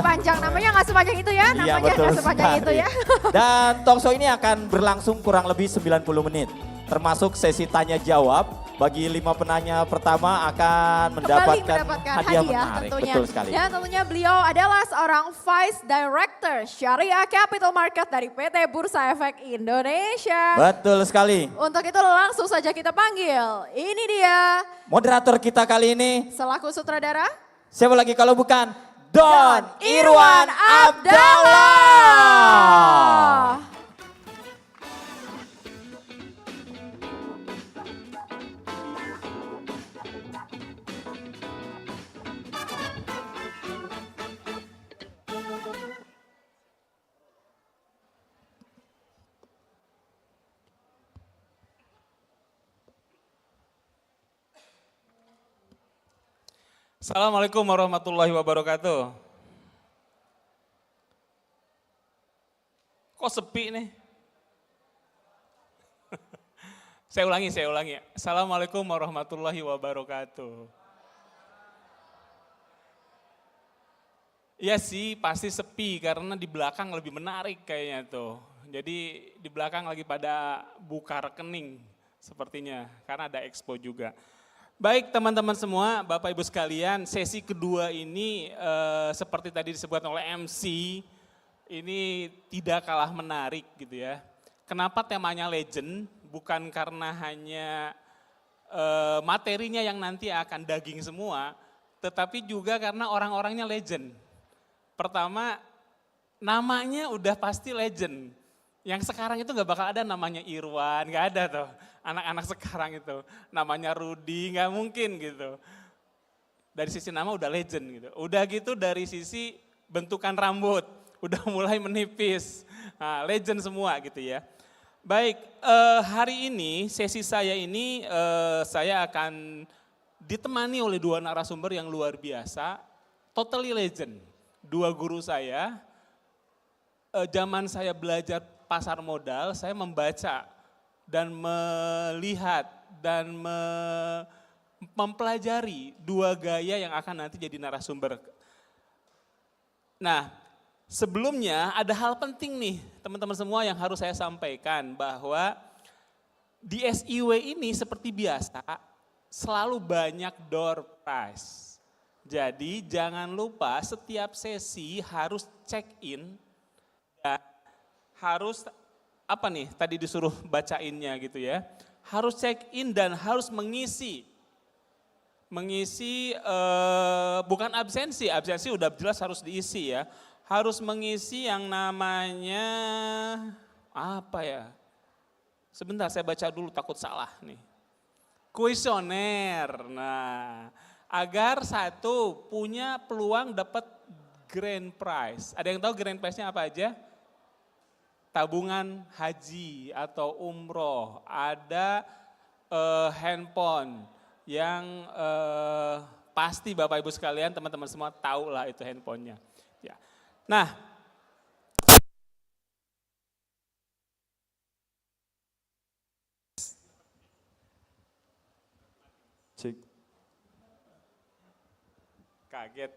panjang, namanya nggak sepanjang itu ya, Iya, namanya betul nggak sepanjang itu sekali. ya. Dan talk show ini akan berlangsung kurang lebih 90 menit. Termasuk sesi tanya jawab. Bagi 5 penanya pertama akan Kembali mendapatkan hadiah menarik. tentunya. Betul sekali. Dan tentunya beliau adalah seorang Vice Director Syariah Capital Market dari PT Bursa Efek Indonesia. Betul sekali. Untuk itu langsung saja kita panggil, ini dia. Moderator kita kali ini, Selaku sutradara, siapa lagi kalau bukan Don Irwan Abdallah. Assalamualaikum warahmatullahi wabarakatuh. Kok sepi nih? Saya ulangi. Assalamualaikum warahmatullahi wabarakatuh. Iya sih, pasti sepi karena di belakang lebih menarik kayaknya tuh. Jadi di belakang lagi pada buka rekening sepertinya, karena ada expo juga. Baik teman-teman semua, Bapak Ibu sekalian, sesi kedua ini seperti tadi disebutkan oleh MC, ini tidak kalah menarik gitu ya. Kenapa temanya legend? Bukan karena hanya materinya yang nanti akan daging semua, tetapi juga karena orang-orangnya legend. Pertama, namanya udah pasti legend. Yang sekarang itu gak bakal ada namanya Irwan, gak ada tuh. Anak-anak sekarang itu namanya Rudi, gak mungkin gitu. Dari sisi nama udah legend gitu. Udah gitu dari sisi bentukan rambut, udah mulai menipis. Nah, legend semua gitu ya. Baik, hari ini sesi saya ini saya akan ditemani oleh 2 narasumber yang luar biasa, totally legend. 2 guru saya, zaman saya belajar pasar modal, saya membaca dan melihat dan mempelajari 2 gaya yang akan nanti jadi narasumber. Nah, sebelumnya ada hal penting nih teman-teman semua yang harus saya sampaikan bahwa di SIW ini seperti biasa selalu banyak door prize. Jadi jangan lupa setiap sesi harus check in dan harus apa nih tadi disuruh bacainnya gitu ya. Harus check in dan harus mengisi bukan absensi udah jelas harus diisi ya. Harus mengisi yang namanya apa ya? Sebentar saya baca dulu takut salah nih. Kuesioner. Nah, agar satu punya peluang dapat grand prize. Ada yang tahu grand prize-nya apa aja? Tabungan haji atau umroh, ada handphone yang pasti Bapak Ibu sekalian teman-teman semua tahu lah itu handphonenya. Ya. Nah, Cik. kaget,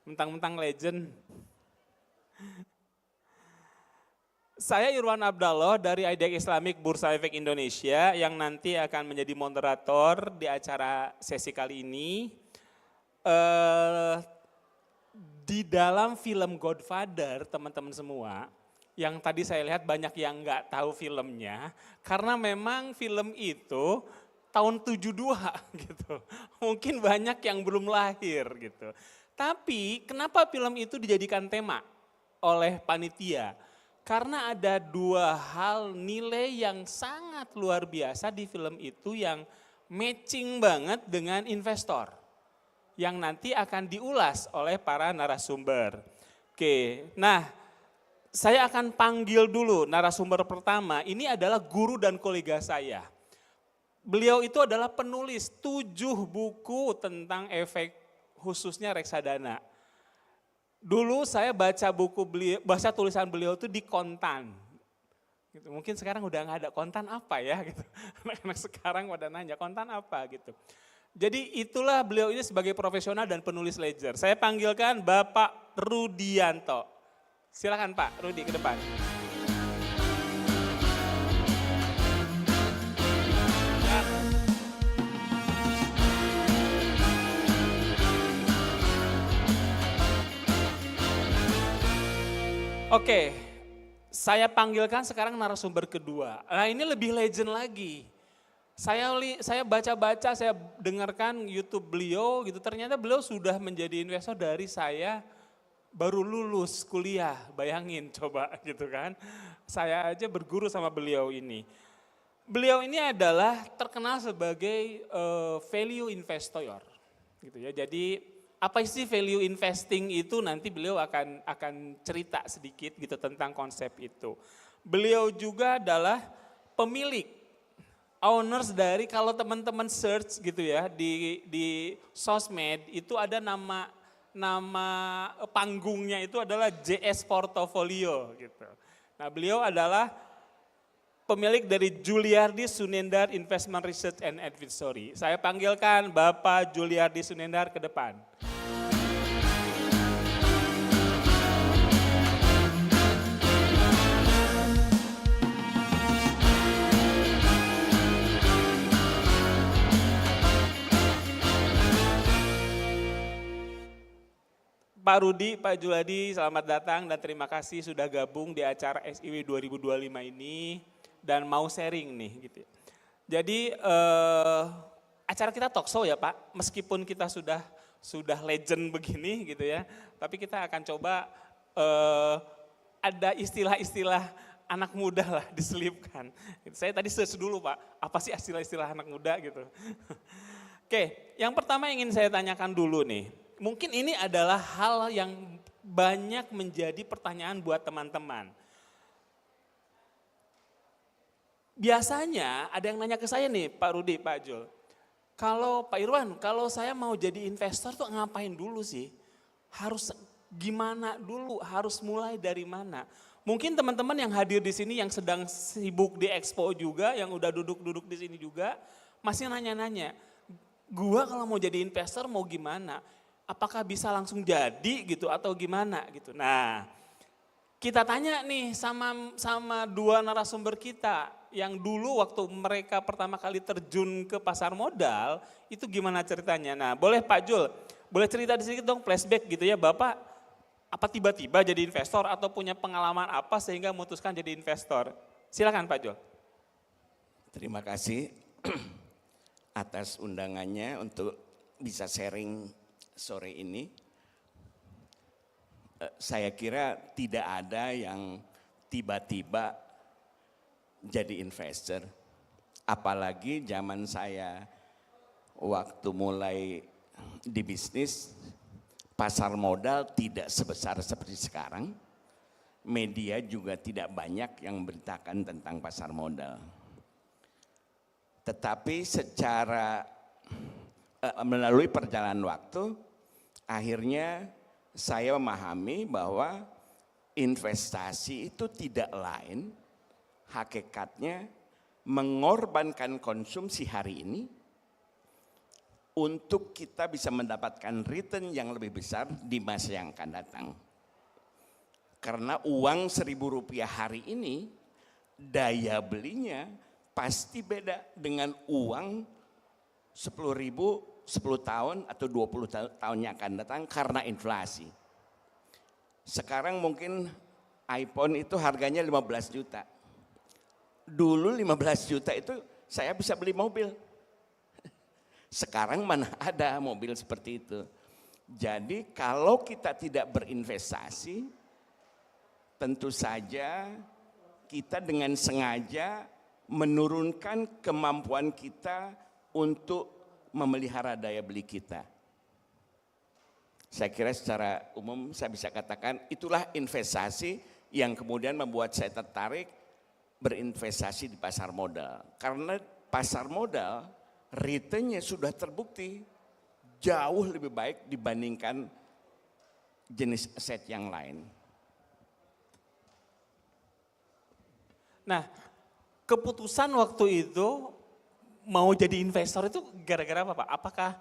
mentang-mentang legend. Saya Irwan Abdallah dari IDEC Islamic Bursa Efek Indonesia yang nanti akan menjadi moderator di acara sesi kali ini. Di dalam film Godfather teman-teman semua, yang tadi saya lihat banyak yang nggak tahu filmnya, karena memang film itu tahun 72 gitu. Mungkin banyak yang belum lahir gitu. Tapi kenapa film itu dijadikan tema oleh panitia? Karena ada 2 hal nilai yang sangat luar biasa di film itu yang matching banget dengan investor. Yang nanti akan diulas oleh para narasumber. Oke, nah saya akan panggil dulu narasumber pertama. Ini adalah guru dan kolega saya. Beliau itu adalah penulis 7 buku tentang efek khususnya reksadana. Dulu saya baca buku beliau, baca tulisan beliau itu di Kontan. Gitu. Mungkin sekarang udah nggak ada Kontan apa ya gitu. Anak-anak sekarang pada nanya Kontan apa gitu. Jadi itulah beliau ini sebagai profesional dan penulis ledger. Saya panggilkan Bapak Rudianto. Silakan Pak Rudi ke depan. Oke, saya panggilkan sekarang narasumber kedua. Nah ini lebih legend lagi. Saya baca-baca, saya dengarkan YouTube beliau gitu. Ternyata beliau sudah menjadi investor dari saya baru lulus kuliah. Bayangin coba gitu kan. Saya aja berguru sama beliau ini. Beliau ini adalah terkenal sebagai value investor gitu ya. Jadi apa sih value investing itu nanti beliau akan cerita sedikit gitu tentang konsep itu. Beliau juga adalah pemilik, owners dari kalau teman-teman search gitu ya di sosmed itu ada nama panggungnya itu adalah JS Portfolio gitu. Nah beliau adalah pemilik dari Juliardi Sunendar Investment Research and Advisory. Saya panggilkan Bapak Juliardi Sunendar ke depan. Pak Rudi, Pak Juliardi, selamat datang dan terima kasih sudah gabung di acara SIW 2025 ini dan mau sharing nih gitu. Jadi acara kita talk show ya Pak, meskipun kita sudah legend begini gitu ya, tapi kita akan coba ada istilah-istilah anak muda lah diselipkan. Saya tadi search dulu Pak, apa sih istilah-istilah anak muda gitu. Oke, yang pertama ingin saya tanyakan dulu nih. Mungkin ini adalah hal yang banyak menjadi pertanyaan buat teman-teman. Biasanya ada yang nanya ke saya nih Pak Rudi, Pak Jul. Kalau Pak Irwan, kalau saya mau jadi investor tuh ngapain dulu sih? Harus gimana dulu? Harus mulai dari mana? Mungkin teman-teman yang hadir di sini yang sedang sibuk di expo juga, yang udah duduk-duduk di sini juga, masih nanya-nanya. Gua kalau mau jadi investor mau gimana? Apakah bisa langsung jadi gitu atau gimana gitu. Nah kita tanya nih sama dua narasumber kita yang dulu waktu mereka pertama kali terjun ke pasar modal itu gimana ceritanya. Nah boleh Pak Jul, boleh cerita sedikit dong flashback gitu ya Bapak apa tiba-tiba jadi investor atau punya pengalaman apa sehingga memutuskan jadi investor. Silakan Pak Jul. Terima kasih atas undangannya untuk bisa sharing sore ini. Saya kira tidak ada yang tiba-tiba jadi investor. Apalagi zaman saya waktu mulai di bisnis, pasar modal tidak sebesar seperti sekarang. Media juga tidak banyak yang memberitakan tentang pasar modal. Tetapi secara melalui perjalanan waktu, akhirnya saya memahami bahwa investasi itu tidak lain, hakikatnya mengorbankan konsumsi hari ini untuk kita bisa mendapatkan return yang lebih besar di masa yang akan datang. Karena uang Rp1.000 hari ini, daya belinya pasti beda dengan uang 10.000 10 tahun atau 20 tahun yang akan datang karena inflasi. Sekarang mungkin iPhone itu harganya 15 juta. Dulu 15 juta itu saya bisa beli mobil. Sekarang mana ada mobil seperti itu. Jadi kalau kita tidak berinvestasi, tentu saja kita dengan sengaja menurunkan kemampuan kita untuk memelihara daya beli kita. Saya kira secara umum saya bisa katakan itulah investasi yang kemudian membuat saya tertarik berinvestasi di pasar modal. Karena pasar modal returnnya sudah terbukti jauh lebih baik dibandingkan jenis aset yang lain. Nah keputusan waktu itu mau jadi investor itu gara-gara apa Pak? Apakah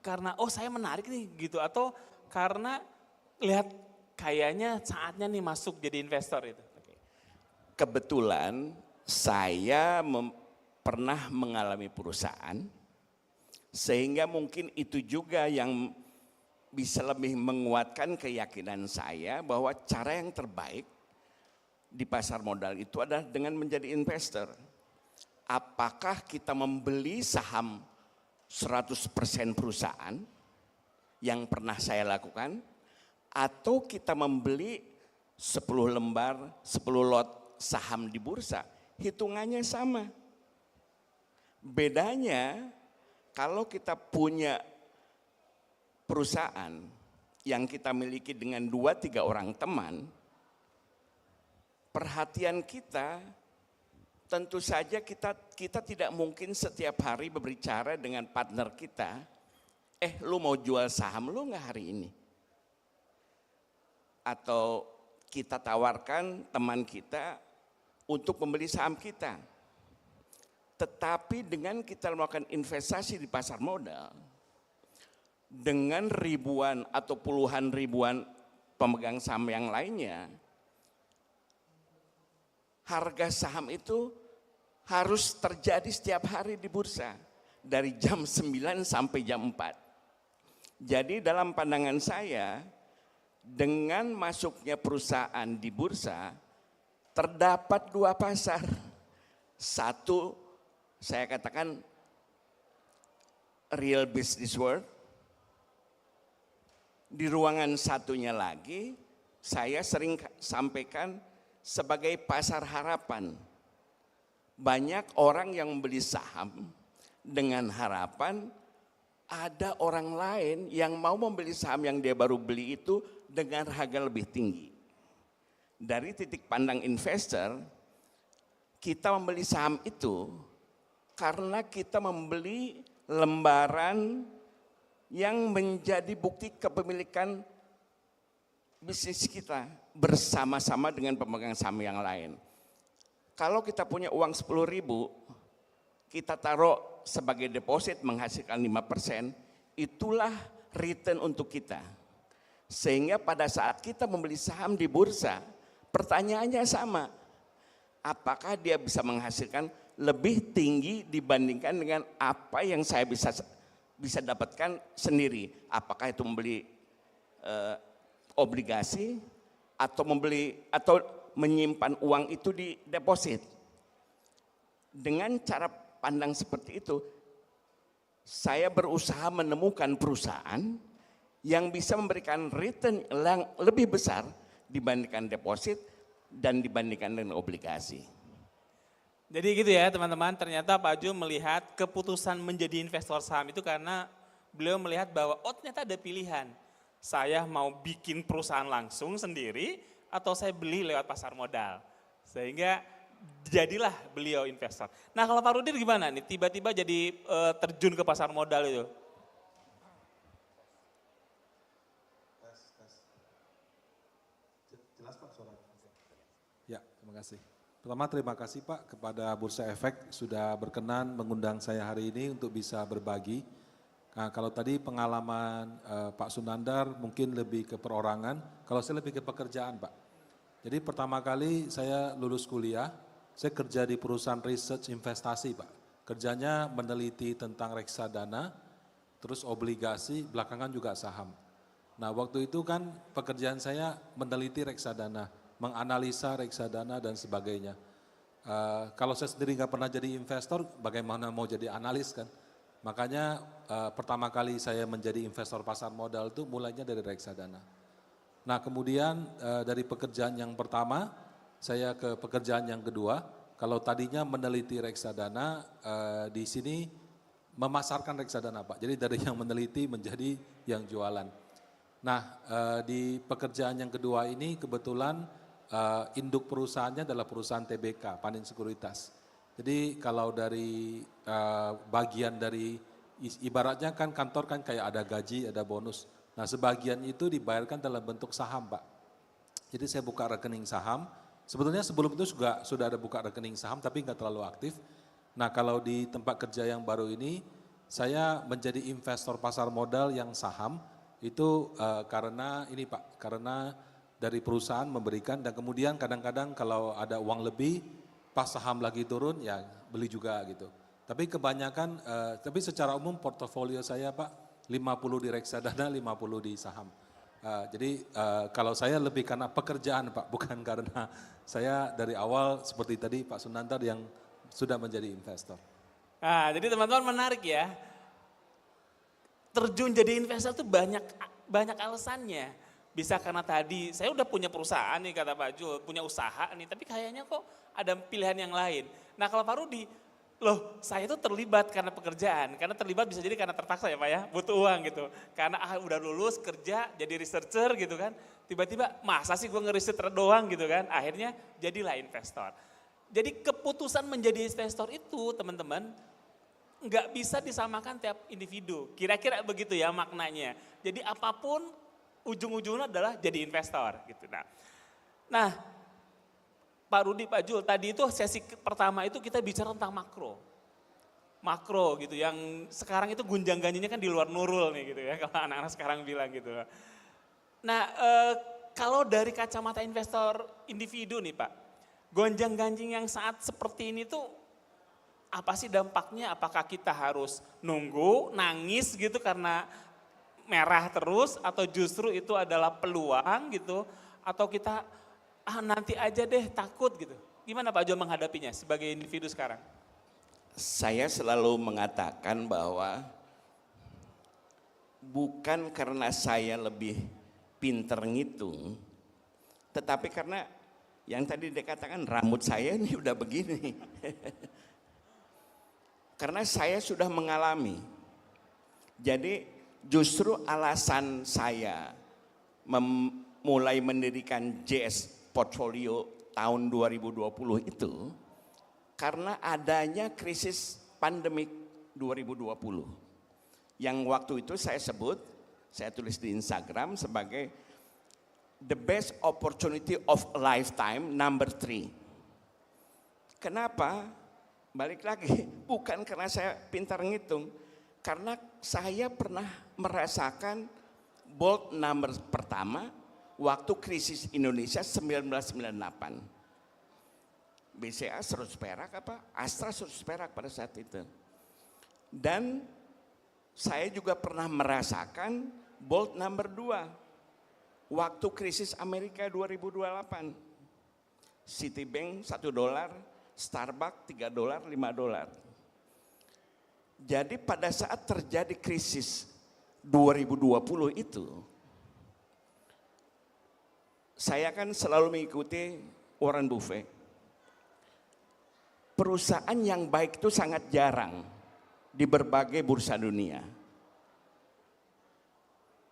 karena saya menarik nih gitu atau karena lihat kayaknya saatnya nih masuk jadi investor itu? Kebetulan saya pernah mengalami perusahaan, sehingga mungkin itu juga yang bisa lebih menguatkan keyakinan saya bahwa cara yang terbaik di pasar modal itu adalah dengan menjadi investor. Apakah kita membeli saham 100% perusahaan yang pernah saya lakukan, atau kita membeli 10 lembar, 10 lot saham di bursa, hitungannya sama. Bedanya kalau kita punya perusahaan yang kita miliki dengan 2-3 orang teman, perhatian kita tentu saja kita tidak mungkin setiap hari berbicara dengan partner kita, lu mau jual saham lu nggak hari ini? Atau kita tawarkan teman kita untuk membeli saham kita. Tetapi dengan kita melakukan investasi di pasar modal, dengan ribuan atau puluhan ribuan pemegang saham yang lainnya, harga saham itu harus terjadi setiap hari di bursa, dari jam 9 sampai jam 4. Jadi dalam pandangan saya, dengan masuknya perusahaan di bursa, terdapat 2 pasar. Satu, saya katakan real business world. Di ruangan satunya lagi, saya sering sampaikan sebagai pasar harapan. Banyak orang yang membeli saham dengan harapan ada orang lain yang mau membeli saham yang dia baru beli itu dengan harga lebih tinggi. Dari titik pandang investor, kita membeli saham itu karena kita membeli lembaran yang menjadi bukti kepemilikan bisnis kita bersama-sama dengan pemegang saham yang lain. Kalau kita punya uang 10.000, kita taruh sebagai deposit menghasilkan 5%, itulah return untuk kita. Sehingga pada saat kita membeli saham di bursa, pertanyaannya sama. Apakah dia bisa menghasilkan lebih tinggi dibandingkan dengan apa yang saya bisa dapatkan sendiri? Apakah itu membeli obligasi atau menyimpan uang itu di deposit? Dengan cara pandang seperti itu, saya berusaha menemukan perusahaan yang bisa memberikan return yang lebih besar dibandingkan deposit dan dibandingkan dengan obligasi. Jadi gitu ya teman-teman, ternyata Pak Ju melihat keputusan menjadi investor saham itu karena beliau melihat bahwa ternyata ada pilihan. Saya mau bikin perusahaan langsung sendiri atau saya beli lewat pasar modal. Sehingga jadilah beliau investor. Nah kalau Pak Rudir gimana nih, tiba-tiba jadi terjun ke pasar modal itu? Jelas Pak suara. Ya, terima kasih. Pertama terima kasih Pak kepada Bursa Efek sudah berkenan mengundang saya hari ini untuk bisa berbagi. Nah, kalau tadi pengalaman Pak Sunandar mungkin lebih ke perorangan, kalau saya lebih ke pekerjaan Pak. Jadi pertama kali saya lulus kuliah, saya kerja di perusahaan research investasi Pak. Kerjanya meneliti tentang reksadana, terus obligasi, belakangan juga saham. Nah waktu itu kan pekerjaan saya meneliti reksadana, menganalisa reksadana dan sebagainya. Kalau saya sendiri nggak pernah jadi investor, bagaimana mau jadi analis kan? Makanya pertama kali saya menjadi investor pasar modal itu mulainya dari reksadana. Nah kemudian dari pekerjaan yang pertama, saya ke pekerjaan yang kedua. Kalau tadinya meneliti reksadana, di sini memasarkan reksadana Pak. Jadi dari yang meneliti menjadi yang jualan. Nah di pekerjaan yang kedua ini kebetulan induk perusahaannya adalah perusahaan TBK, Panin Sekuritas. Jadi kalau dari bagian dari ibaratnya kan kantor kan kayak ada gaji, ada bonus. Nah sebagian itu dibayarkan dalam bentuk saham Pak. Jadi saya buka rekening saham. Sebetulnya sebelum itu juga sudah ada buka rekening saham tapi nggak terlalu aktif. Nah kalau di tempat kerja yang baru ini, saya menjadi investor pasar modal yang saham, itu karena ini Pak, karena dari perusahaan memberikan dan kemudian kadang-kadang kalau ada uang lebih, pas saham lagi turun ya beli juga gitu. Tapi kebanyakan, tapi secara umum portofolio saya Pak, 50 di reksadana, 50 di saham. Jadi kalau saya lebih karena pekerjaan Pak, bukan karena saya dari awal seperti tadi Pak Sunantar yang sudah menjadi investor. Nah, jadi teman-teman menarik ya. Terjun jadi investor itu banyak alasannya. Bisa karena tadi saya udah punya perusahaan nih kata Pak Jul, punya usaha nih, tapi kayaknya kok ada pilihan yang lain. Nah kalau Pak Rudi, loh saya tuh terlibat karena pekerjaan, karena terlibat bisa jadi karena terpaksa ya Pak ya, butuh uang gitu. Karena udah lulus kerja jadi researcher gitu kan, tiba-tiba masa sih gue ngeriset doang gitu kan, akhirnya jadilah investor. Jadi keputusan menjadi investor itu teman-teman, nggak bisa disamakan tiap individu. Kira-kira begitu ya maknanya. Jadi apapun ujung-ujungnya adalah jadi investor gitu. Nah, Pak Rudi, Pak Jul, tadi itu sesi pertama itu kita bicara tentang makro. Makro gitu yang sekarang itu gunjang-ganjinya kan di luar nurul nih gitu ya kalau anak-anak sekarang bilang gitu. Nah, kalau dari kacamata investor individu nih Pak, gonjang-ganjing yang saat seperti ini tuh apa sih dampaknya? Apakah kita harus nunggu, nangis gitu karena merah terus atau justru itu adalah peluang gitu? Atau kita nanti aja deh takut gitu. Gimana Pak Jo menghadapinya sebagai individu sekarang? Saya selalu mengatakan bahwa bukan karena saya lebih pinter ngitung, tetapi karena yang tadi dikatakan rambut saya ini udah begini. Karena saya sudah mengalami. Jadi justru alasan saya mulai mendirikan JS Portfolio tahun 2020 itu karena adanya krisis pandemik 2020. Yang waktu itu saya sebut, saya tulis di Instagram sebagai the best opportunity of a lifetime number 3. Kenapa? Balik lagi, bukan karena saya pintar ngitung, karena saya pernah merasakan bold number pertama waktu krisis Indonesia 1998. BCA 100 perak apa? Astra 100 perak pada saat itu. Dan saya juga pernah merasakan bold number 2 waktu krisis Amerika 2028. Citibank $1, Starbucks $3, $5. Jadi pada saat terjadi krisis 2020 itu, saya kan selalu mengikuti Warren Buffett. Perusahaan yang baik itu sangat jarang di berbagai bursa dunia.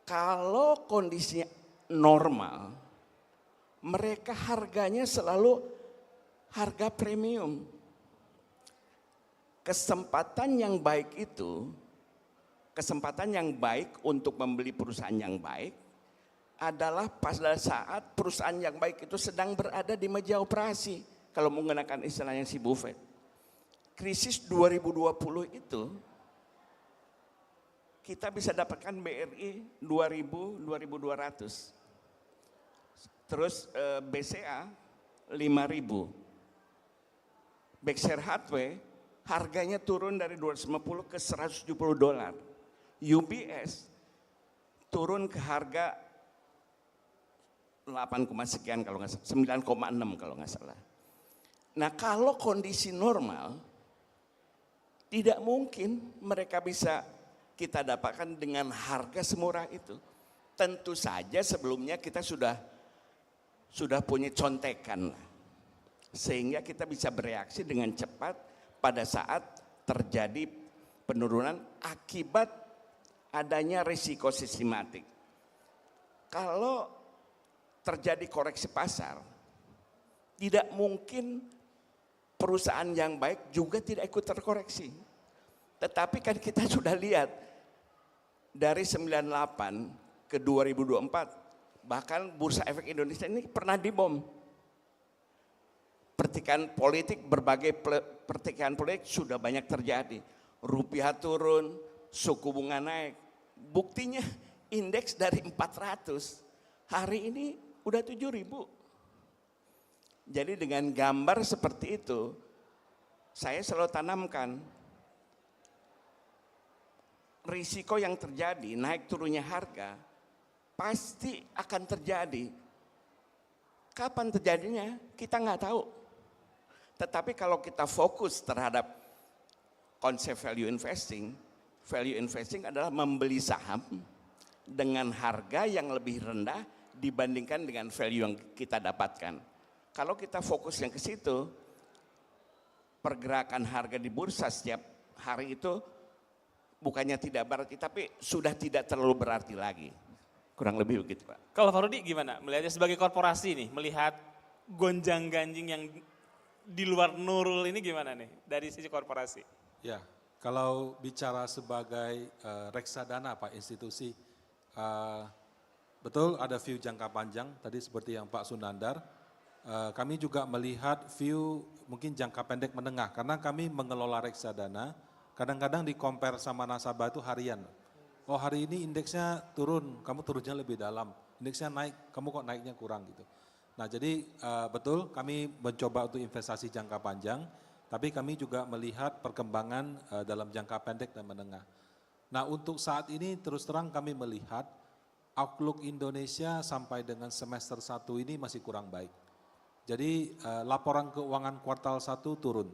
Kalau kondisinya normal, mereka harganya selalu harga premium. Kesempatan yang baik itu, kesempatan yang baik untuk membeli perusahaan yang baik adalah pada saat perusahaan yang baik itu sedang berada di meja operasi. Kalau menggunakan istilahnya si Buffett. Krisis 2020 itu kita bisa dapatkan BRI 2.000, 2.200. Terus BCA 5.000. Berkshire Hathaway harganya turun dari 250 ke $170. UBS turun ke harga 8, sekian kalau nggak salah, 9,6 kalau nggak salah. Nah kalau kondisi normal, tidak mungkin mereka bisa kita dapatkan dengan harga semurah itu. Tentu saja sebelumnya kita sudah punya contekan, sehingga kita bisa bereaksi dengan cepat pada saat terjadi penurunan akibat adanya risiko sistematik. Kalau terjadi koreksi pasar, tidak mungkin perusahaan yang baik juga tidak ikut terkoreksi. Tetapi kan kita sudah lihat dari 98 ke 2024, bahkan Bursa Efek Indonesia ini pernah dibom. Pertikaian politik berbagai pertikaian politik sudah banyak terjadi. Rupiah turun, suku bunga naik. Buktinya indeks dari 400, hari ini udah 7.000. Jadi dengan gambar seperti itu, saya selalu tanamkan risiko yang terjadi, naik turunnya harga, pasti akan terjadi. Kapan terjadinya? Kita nggak tahu. Tetapi kalau kita fokus terhadap konsep value investing adalah membeli saham dengan harga yang lebih rendah dibandingkan dengan value yang kita dapatkan. Kalau kita fokusnya ke situ, pergerakan harga di bursa setiap hari itu bukannya tidak berarti, tapi sudah tidak terlalu berarti lagi. Kurang lebih begitu, Pak. Kalau Pak Rudi gimana? Melihatnya sebagai korporasi nih, melihat gonjang-ganjing yang di luar Nurul ini gimana nih dari sisi korporasi? Ya, kalau bicara sebagai reksadana Pak, institusi, betul ada view jangka panjang, tadi seperti yang Pak Sunandar, kami juga melihat view mungkin jangka pendek menengah, karena kami mengelola reksadana, kadang-kadang di compare sama nasabah itu harian. Oh hari ini indeksnya turun, kamu turunnya lebih dalam, indeksnya naik, kamu kok naiknya kurang gitu. Nah jadi betul kami mencoba untuk investasi jangka panjang, tapi kami juga melihat perkembangan dalam jangka pendek dan menengah. Nah untuk saat ini terus terang kami melihat outlook Indonesia sampai dengan semester 1 ini masih kurang baik. Jadi laporan keuangan kuartal 1 turun,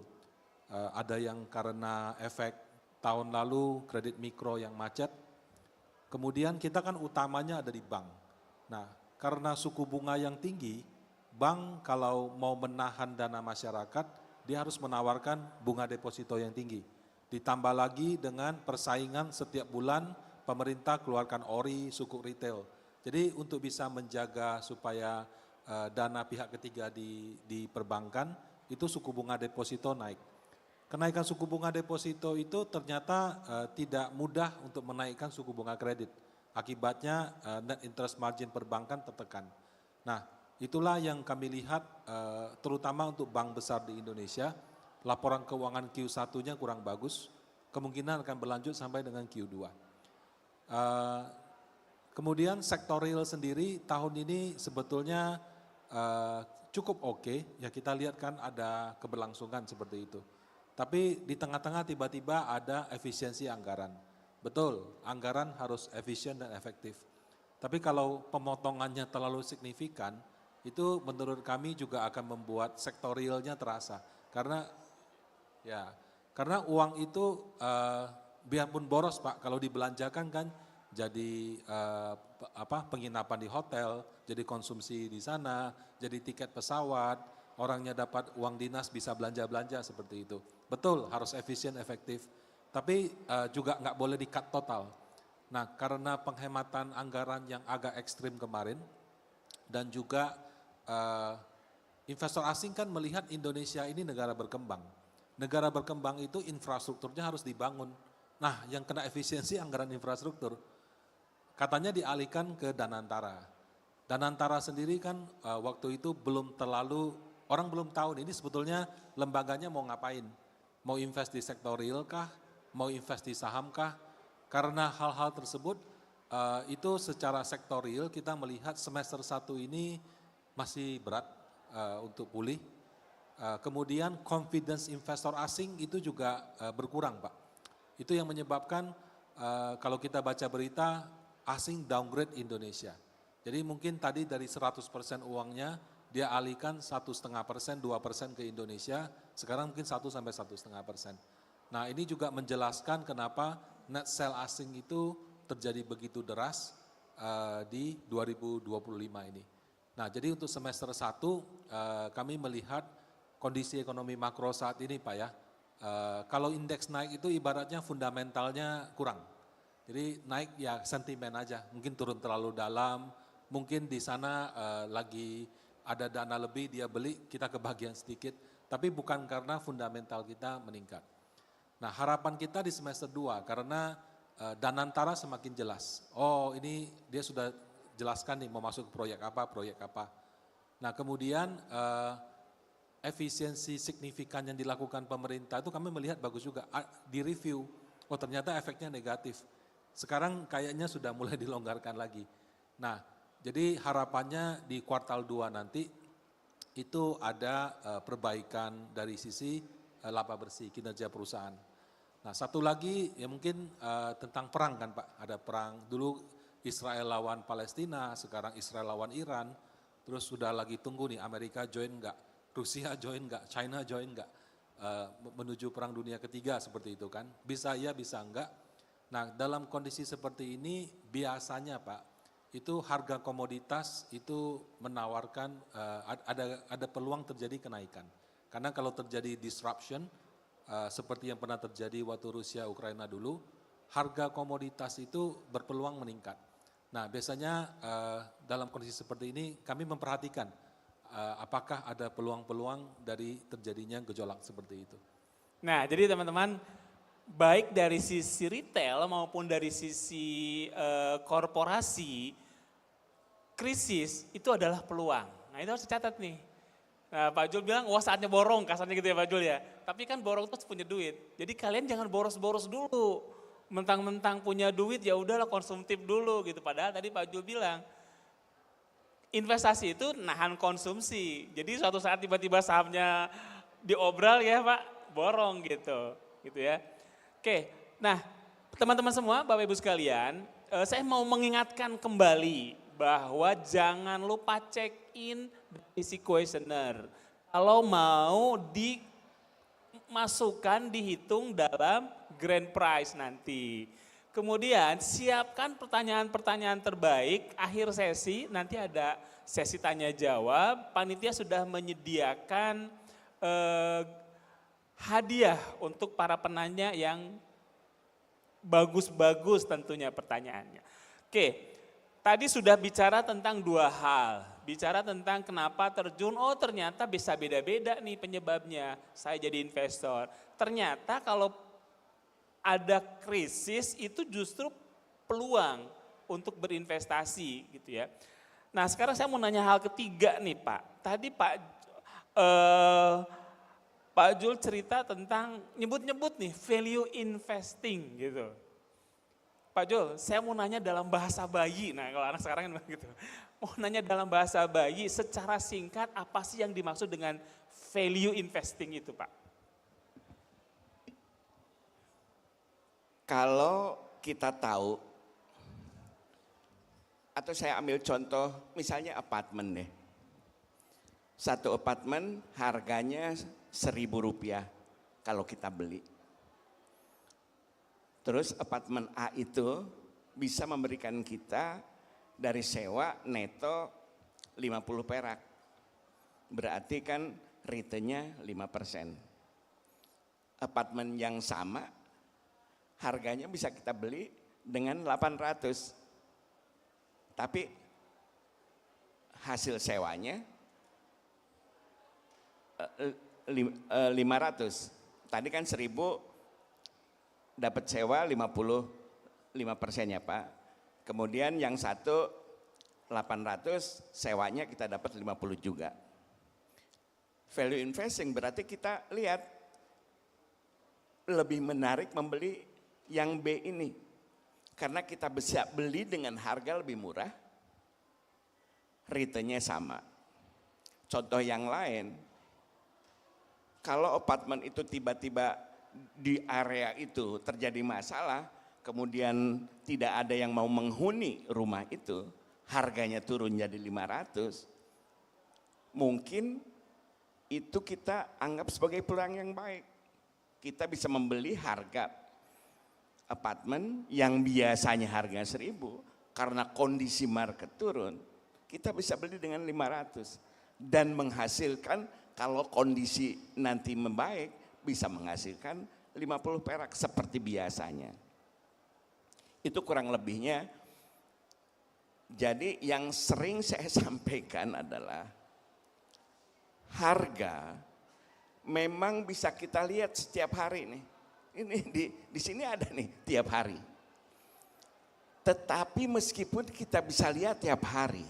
ada yang karena efek tahun lalu kredit mikro yang macet, kemudian kita kan utamanya ada di bank. Nah karena suku bunga yang tinggi, bank kalau mau menahan dana masyarakat, dia harus menawarkan bunga deposito yang tinggi. Ditambah lagi dengan persaingan setiap bulan pemerintah keluarkan ORI, sukuk retail. Jadi untuk bisa menjaga supaya dana pihak ketiga di perbankan, itu suku bunga deposito naik. Kenaikan suku bunga deposito itu ternyata tidak mudah untuk menaikkan suku bunga kredit. Akibatnya net interest margin perbankan tertekan. Nah itulah yang kami lihat terutama untuk bank besar di Indonesia, laporan keuangan Q1-nya kurang bagus, kemungkinan akan berlanjut sampai dengan Q2. Kemudian sektor real sendiri tahun ini sebetulnya cukup oke, ya kita lihat kan ada keberlangsungan seperti itu. Tapi di tengah-tengah tiba-tiba ada efisiensi anggaran. Betul, anggaran harus efisien dan efektif. Tapi kalau pemotongannya terlalu signifikan, itu menurut kami juga akan membuat sektor realnya terasa. Karena uang itu biarpun boros Pak, kalau dibelanjakan kan jadi penginapan di hotel, jadi konsumsi di sana, jadi tiket pesawat, orangnya dapat uang dinas bisa belanja-belanja seperti itu. Betul harus efisien, efektif, tapi juga nggak boleh di-cut total. Nah karena penghematan anggaran yang agak ekstrim kemarin, dan juga investor asing kan melihat Indonesia ini negara berkembang. Negara berkembang itu infrastrukturnya harus dibangun. Nah yang kena efisiensi anggaran infrastruktur, katanya dialihkan ke Danantara. Danantara sendiri kan waktu itu belum terlalu, orang belum tahu ini sebetulnya lembaganya mau ngapain. Mau invest di sektor real kah, mau invest di saham kah? Karena hal-hal tersebut itu secara sektor real kita melihat semester 1 ini masih berat untuk pulih. Kemudian confidence investor asing itu juga berkurang Pak. Itu yang menyebabkan kalau kita baca berita asing downgrade Indonesia. Jadi mungkin tadi dari 100% uangnya dia alihkan 1,5%, 2% ke Indonesia, sekarang mungkin 1-1,5%. Nah ini juga menjelaskan kenapa net sell asing itu terjadi begitu deras di 2025 ini. Nah jadi untuk semester 1 kami melihat kondisi ekonomi makro saat ini Pak ya, kalau indeks naik itu ibaratnya fundamentalnya kurang. Jadi naik ya sentimen aja, mungkin turun terlalu dalam, mungkin di sana lagi ada dana lebih dia beli, kita kebagian sedikit, tapi bukan karena fundamental kita meningkat. Nah harapan kita di semester 2 karena Danantara semakin jelas, oh ini dia sudah jelaskan nih mau masuk ke proyek apa. Nah kemudian efisiensi signifikan yang dilakukan pemerintah itu kami melihat bagus juga. Di review, oh ternyata efeknya negatif. Sekarang kayaknya sudah mulai dilonggarkan lagi. Nah, jadi harapannya di kuartal 2 nanti itu ada perbaikan dari sisi laba bersih, kinerja perusahaan. Nah, satu lagi ya mungkin tentang perang kan Pak, ada perang dulu Israel lawan Palestina, sekarang Israel lawan Iran, terus sudah lagi tunggu nih Amerika join enggak, Rusia join enggak, China join enggak, menuju perang dunia ketiga seperti itu kan, bisa ya bisa enggak. Nah dalam kondisi seperti ini biasanya Pak, itu harga komoditas itu menawarkan, ada peluang terjadi kenaikan. Karena kalau terjadi disruption, seperti yang pernah terjadi waktu Rusia Ukraina dulu, harga komoditas itu berpeluang meningkat. Nah biasanya dalam kondisi seperti ini kami memperhatikan apakah ada peluang-peluang dari terjadinya gejolak seperti itu. Nah jadi teman-teman, baik dari sisi retail maupun dari sisi korporasi, krisis itu adalah peluang. Nah itu harus dicatat nih. Nah, Pak Jul bilang, wah saatnya borong, kasarnya gitu ya Pak Jul ya. Tapi kan borong terus punya duit. Jadi kalian jangan boros-boros dulu. Mentang-mentang punya duit ya udahlah konsumtif dulu gitu. Padahal tadi Pak Jul bilang, investasi itu nahan konsumsi. Jadi suatu saat tiba-tiba sahamnya diobral ya Pak, borong gitu. Gitu ya. Oke, nah teman-teman semua, Bapak Ibu sekalian, saya mau mengingatkan kembali bahwa jangan lupa check in isi questionnaire. Kalau mau dimasukkan, dihitung dalam grand prize nanti. Kemudian siapkan pertanyaan-pertanyaan terbaik, akhir sesi nanti ada sesi tanya jawab, panitia sudah menyediakan hadiah untuk para penanya yang bagus-bagus tentunya pertanyaannya. Oke. Tadi sudah bicara tentang dua hal, bicara tentang kenapa terjun, oh ternyata bisa beda-beda nih penyebabnya, saya jadi investor. Ternyata kalau ada krisis itu justru peluang untuk berinvestasi gitu ya. Nah sekarang saya mau nanya hal ketiga nih Pak, tadi Pak Jul cerita tentang nyebut-nyebut nih value investing gitu. Pak Jul, saya mau nanya dalam bahasa bayi, nah kalau anak sekarang kan begitu. Mau nanya dalam bahasa bayi, secara singkat apa sih yang dimaksud dengan value investing itu Pak? Kalau kita tahu, atau saya ambil contoh misalnya apartemen deh. Satu apartemen harganya Rp1.000 kalau kita beli. Terus apartemen A itu bisa memberikan kita dari sewa neto 50 perak. Berarti kan returnnya 5%. Apartemen yang sama harganya bisa kita beli dengan 800. Tapi hasil sewanya 500. Tadi kan 1.000 dapat sewa 55% ya Pak. Kemudian yang satu 800 sewanya kita dapat 50 juga. Value investing berarti kita lihat lebih menarik membeli yang B ini. Karena kita bisa beli dengan harga lebih murah, returnnya sama. Contoh yang lain, kalau apartemen itu tiba-tiba di area itu terjadi masalah, kemudian tidak ada yang mau menghuni rumah itu, harganya turun jadi 500, mungkin itu kita anggap sebagai peluang yang baik. Kita bisa membeli harga apartemen yang biasanya harga 1.000, karena kondisi market turun, kita bisa beli dengan 500 dan menghasilkan kalau kondisi nanti membaik, bisa menghasilkan 50 perak seperti biasanya. Itu kurang lebihnya. Jadi yang sering saya sampaikan adalah harga memang bisa kita lihat setiap hari nih. Ini di sini ada nih tiap hari. Tetapi meskipun kita bisa lihat tiap hari,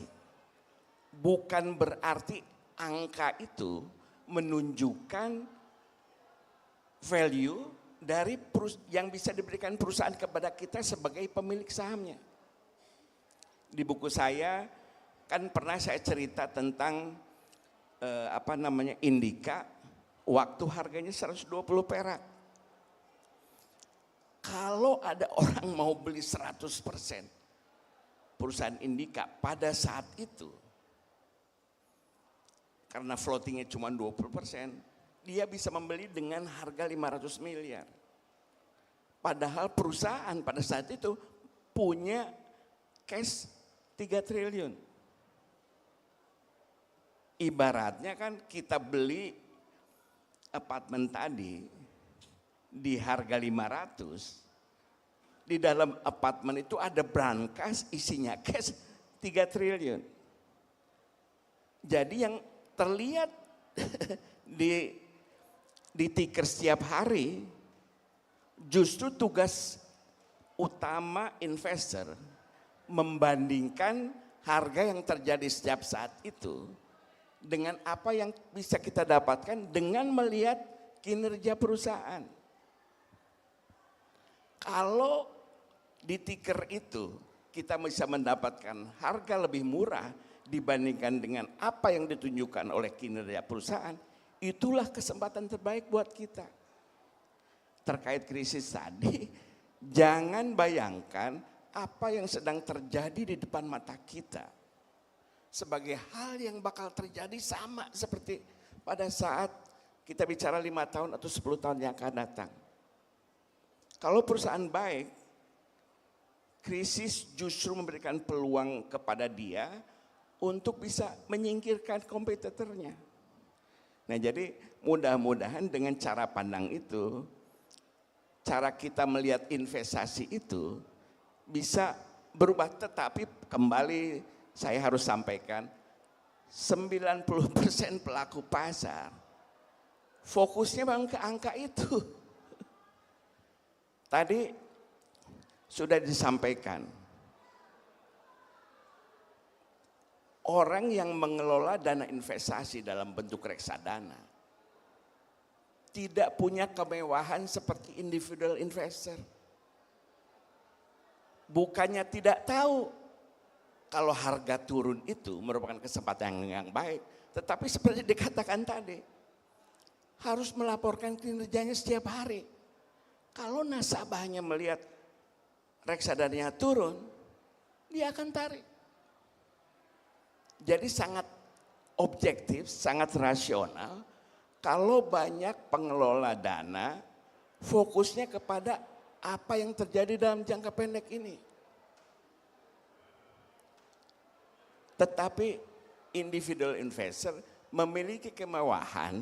bukan berarti angka itu menunjukkan value dari yang bisa diberikan perusahaan kepada kita sebagai pemilik sahamnya. Di buku saya kan pernah saya cerita tentang Indika, waktu harganya 120 perak. Kalau ada orang mau beli 100% perusahaan Indika pada saat itu, karena floatingnya cuma 20%, dia bisa membeli dengan harga 500 miliar. Padahal perusahaan pada saat itu punya cash 3 triliun. Ibaratnya kan kita beli apartemen tadi di harga 500, di dalam apartemen itu ada brankas isinya cash 3 triliun. Jadi yang terlihat di ticker setiap hari, justru tugas utama investor membandingkan harga yang terjadi setiap saat itu dengan apa yang bisa kita dapatkan dengan melihat kinerja perusahaan. Kalau di ticker itu kita bisa mendapatkan harga lebih murah dibandingkan dengan apa yang ditunjukkan oleh kinerja perusahaan, itulah kesempatan terbaik buat kita. Terkait krisis tadi, jangan bayangkan apa yang sedang terjadi di depan mata kita sebagai hal yang bakal terjadi sama seperti pada saat kita bicara 5 tahun atau 10 tahun yang akan datang. Kalau perusahaan baik, krisis justru memberikan peluang kepada dia untuk bisa menyingkirkan kompetitornya. Nah, jadi mudah-mudahan dengan cara pandang itu, cara kita melihat investasi itu bisa berubah. Tetapi kembali saya harus sampaikan, 90% pelaku pasar fokusnya memang ke angka itu. Tadi sudah disampaikan, orang yang mengelola dana investasi dalam bentuk reksadana tidak punya kemewahan seperti individual investor. Bukannya tidak tahu kalau harga turun itu merupakan kesempatan yang baik, tetapi seperti dikatakan tadi, harus melaporkan kinerjanya setiap hari. Kalau nasabahnya melihat reksadananya turun, dia akan tarik. Jadi sangat objektif, sangat rasional kalau banyak pengelola dana fokusnya kepada apa yang terjadi dalam jangka pendek ini. Tetapi individual investor memiliki kemewahan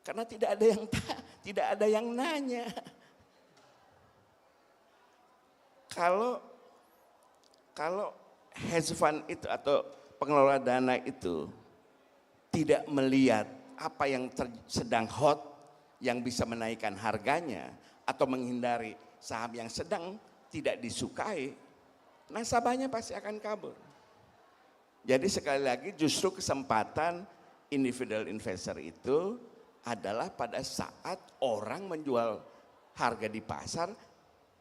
karena tidak ada yang nanya. Kalau hedge fund itu atau pengelola dana itu tidak melihat apa yang sedang hot yang bisa menaikkan harganya atau menghindari saham yang sedang tidak disukai, nasabahnya pasti akan kabur. Jadi sekali lagi justru kesempatan individual investor itu adalah pada saat orang menjual harga di pasar,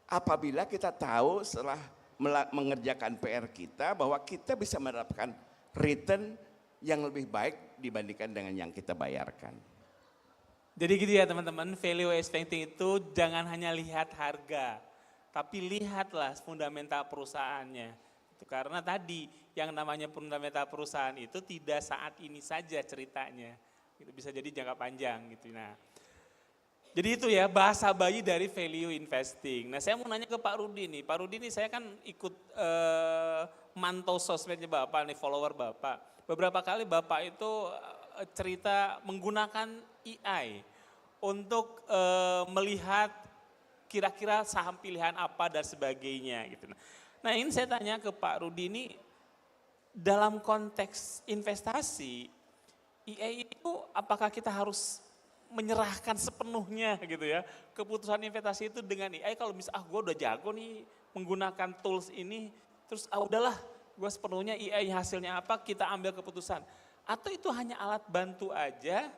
apabila kita tahu setelah mengerjakan PR kita bahwa kita bisa mendapatkan return yang lebih baik dibandingkan dengan yang kita bayarkan. Jadi gitu ya teman-teman, value investing itu jangan hanya lihat harga, tapi lihatlah fundamental perusahaannya. Itu karena tadi yang namanya fundamental perusahaan itu tidak saat ini saja ceritanya. Itu bisa jadi jangka panjang gitu. Nah, jadi itu ya bahasa bayi dari value investing. Nah, saya mau nanya ke Pak Rudi nih. Pak Rudi nih saya kan ikut mantau sosmednya Bapak nih, follower Bapak. Beberapa kali Bapak itu cerita menggunakan AI untuk melihat kira-kira saham pilihan apa dan sebagainya gitu. Nah, ini saya tanya ke Pak Rudi ini dalam konteks investasi, AI itu apakah kita harus menyerahkan sepenuhnya gitu ya keputusan investasi itu dengan AI? Kalau misalnya gue udah jago nih menggunakan tools ini, terus udahlah gue sepenuhnya AI hasilnya apa kita ambil keputusan. Atau itu hanya alat bantu aja,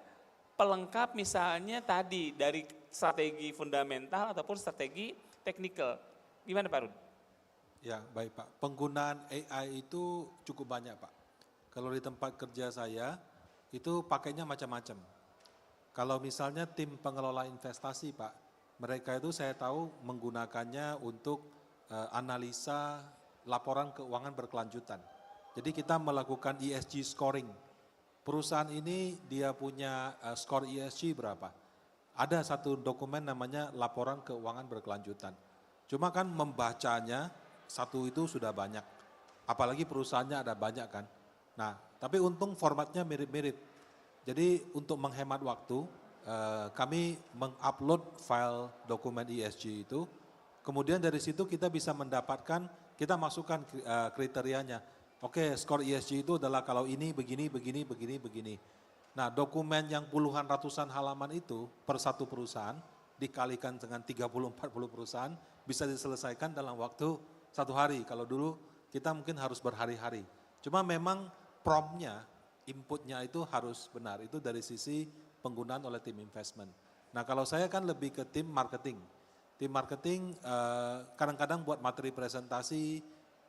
pelengkap misalnya tadi dari strategi fundamental ataupun strategi teknikal. Gimana Pak Rud? Ya, baik Pak. Penggunaan AI itu cukup banyak Pak. Kalau di tempat kerja saya, itu pakainya macam-macam. Kalau misalnya tim pengelola investasi Pak, mereka itu saya tahu menggunakannya untuk analisa laporan keuangan berkelanjutan. Jadi kita melakukan ESG scoring. Perusahaan ini dia punya skor ESG berapa? Ada satu dokumen namanya laporan keuangan berkelanjutan. Cuma kan membacanya satu itu sudah banyak. Apalagi perusahaannya ada banyak kan. Nah, tapi untung formatnya mirip-mirip. Jadi untuk menghemat waktu, kami mengupload file dokumen ESG itu. Kemudian dari situ kita bisa mendapatkan, kita masukkan kriterianya. Oke, skor ESG itu adalah kalau ini begini, begini, begini, begini. Nah, dokumen yang puluhan ratusan halaman itu per satu perusahaan dikalikan dengan 30-40 perusahaan bisa diselesaikan dalam waktu 1 hari. Kalau dulu kita mungkin harus berhari-hari. Cuma memang promptnya, inputnya itu harus benar. Itu dari sisi penggunaan oleh tim investment. Nah, kalau saya kan lebih ke tim marketing. Tim marketing kadang-kadang buat materi presentasi,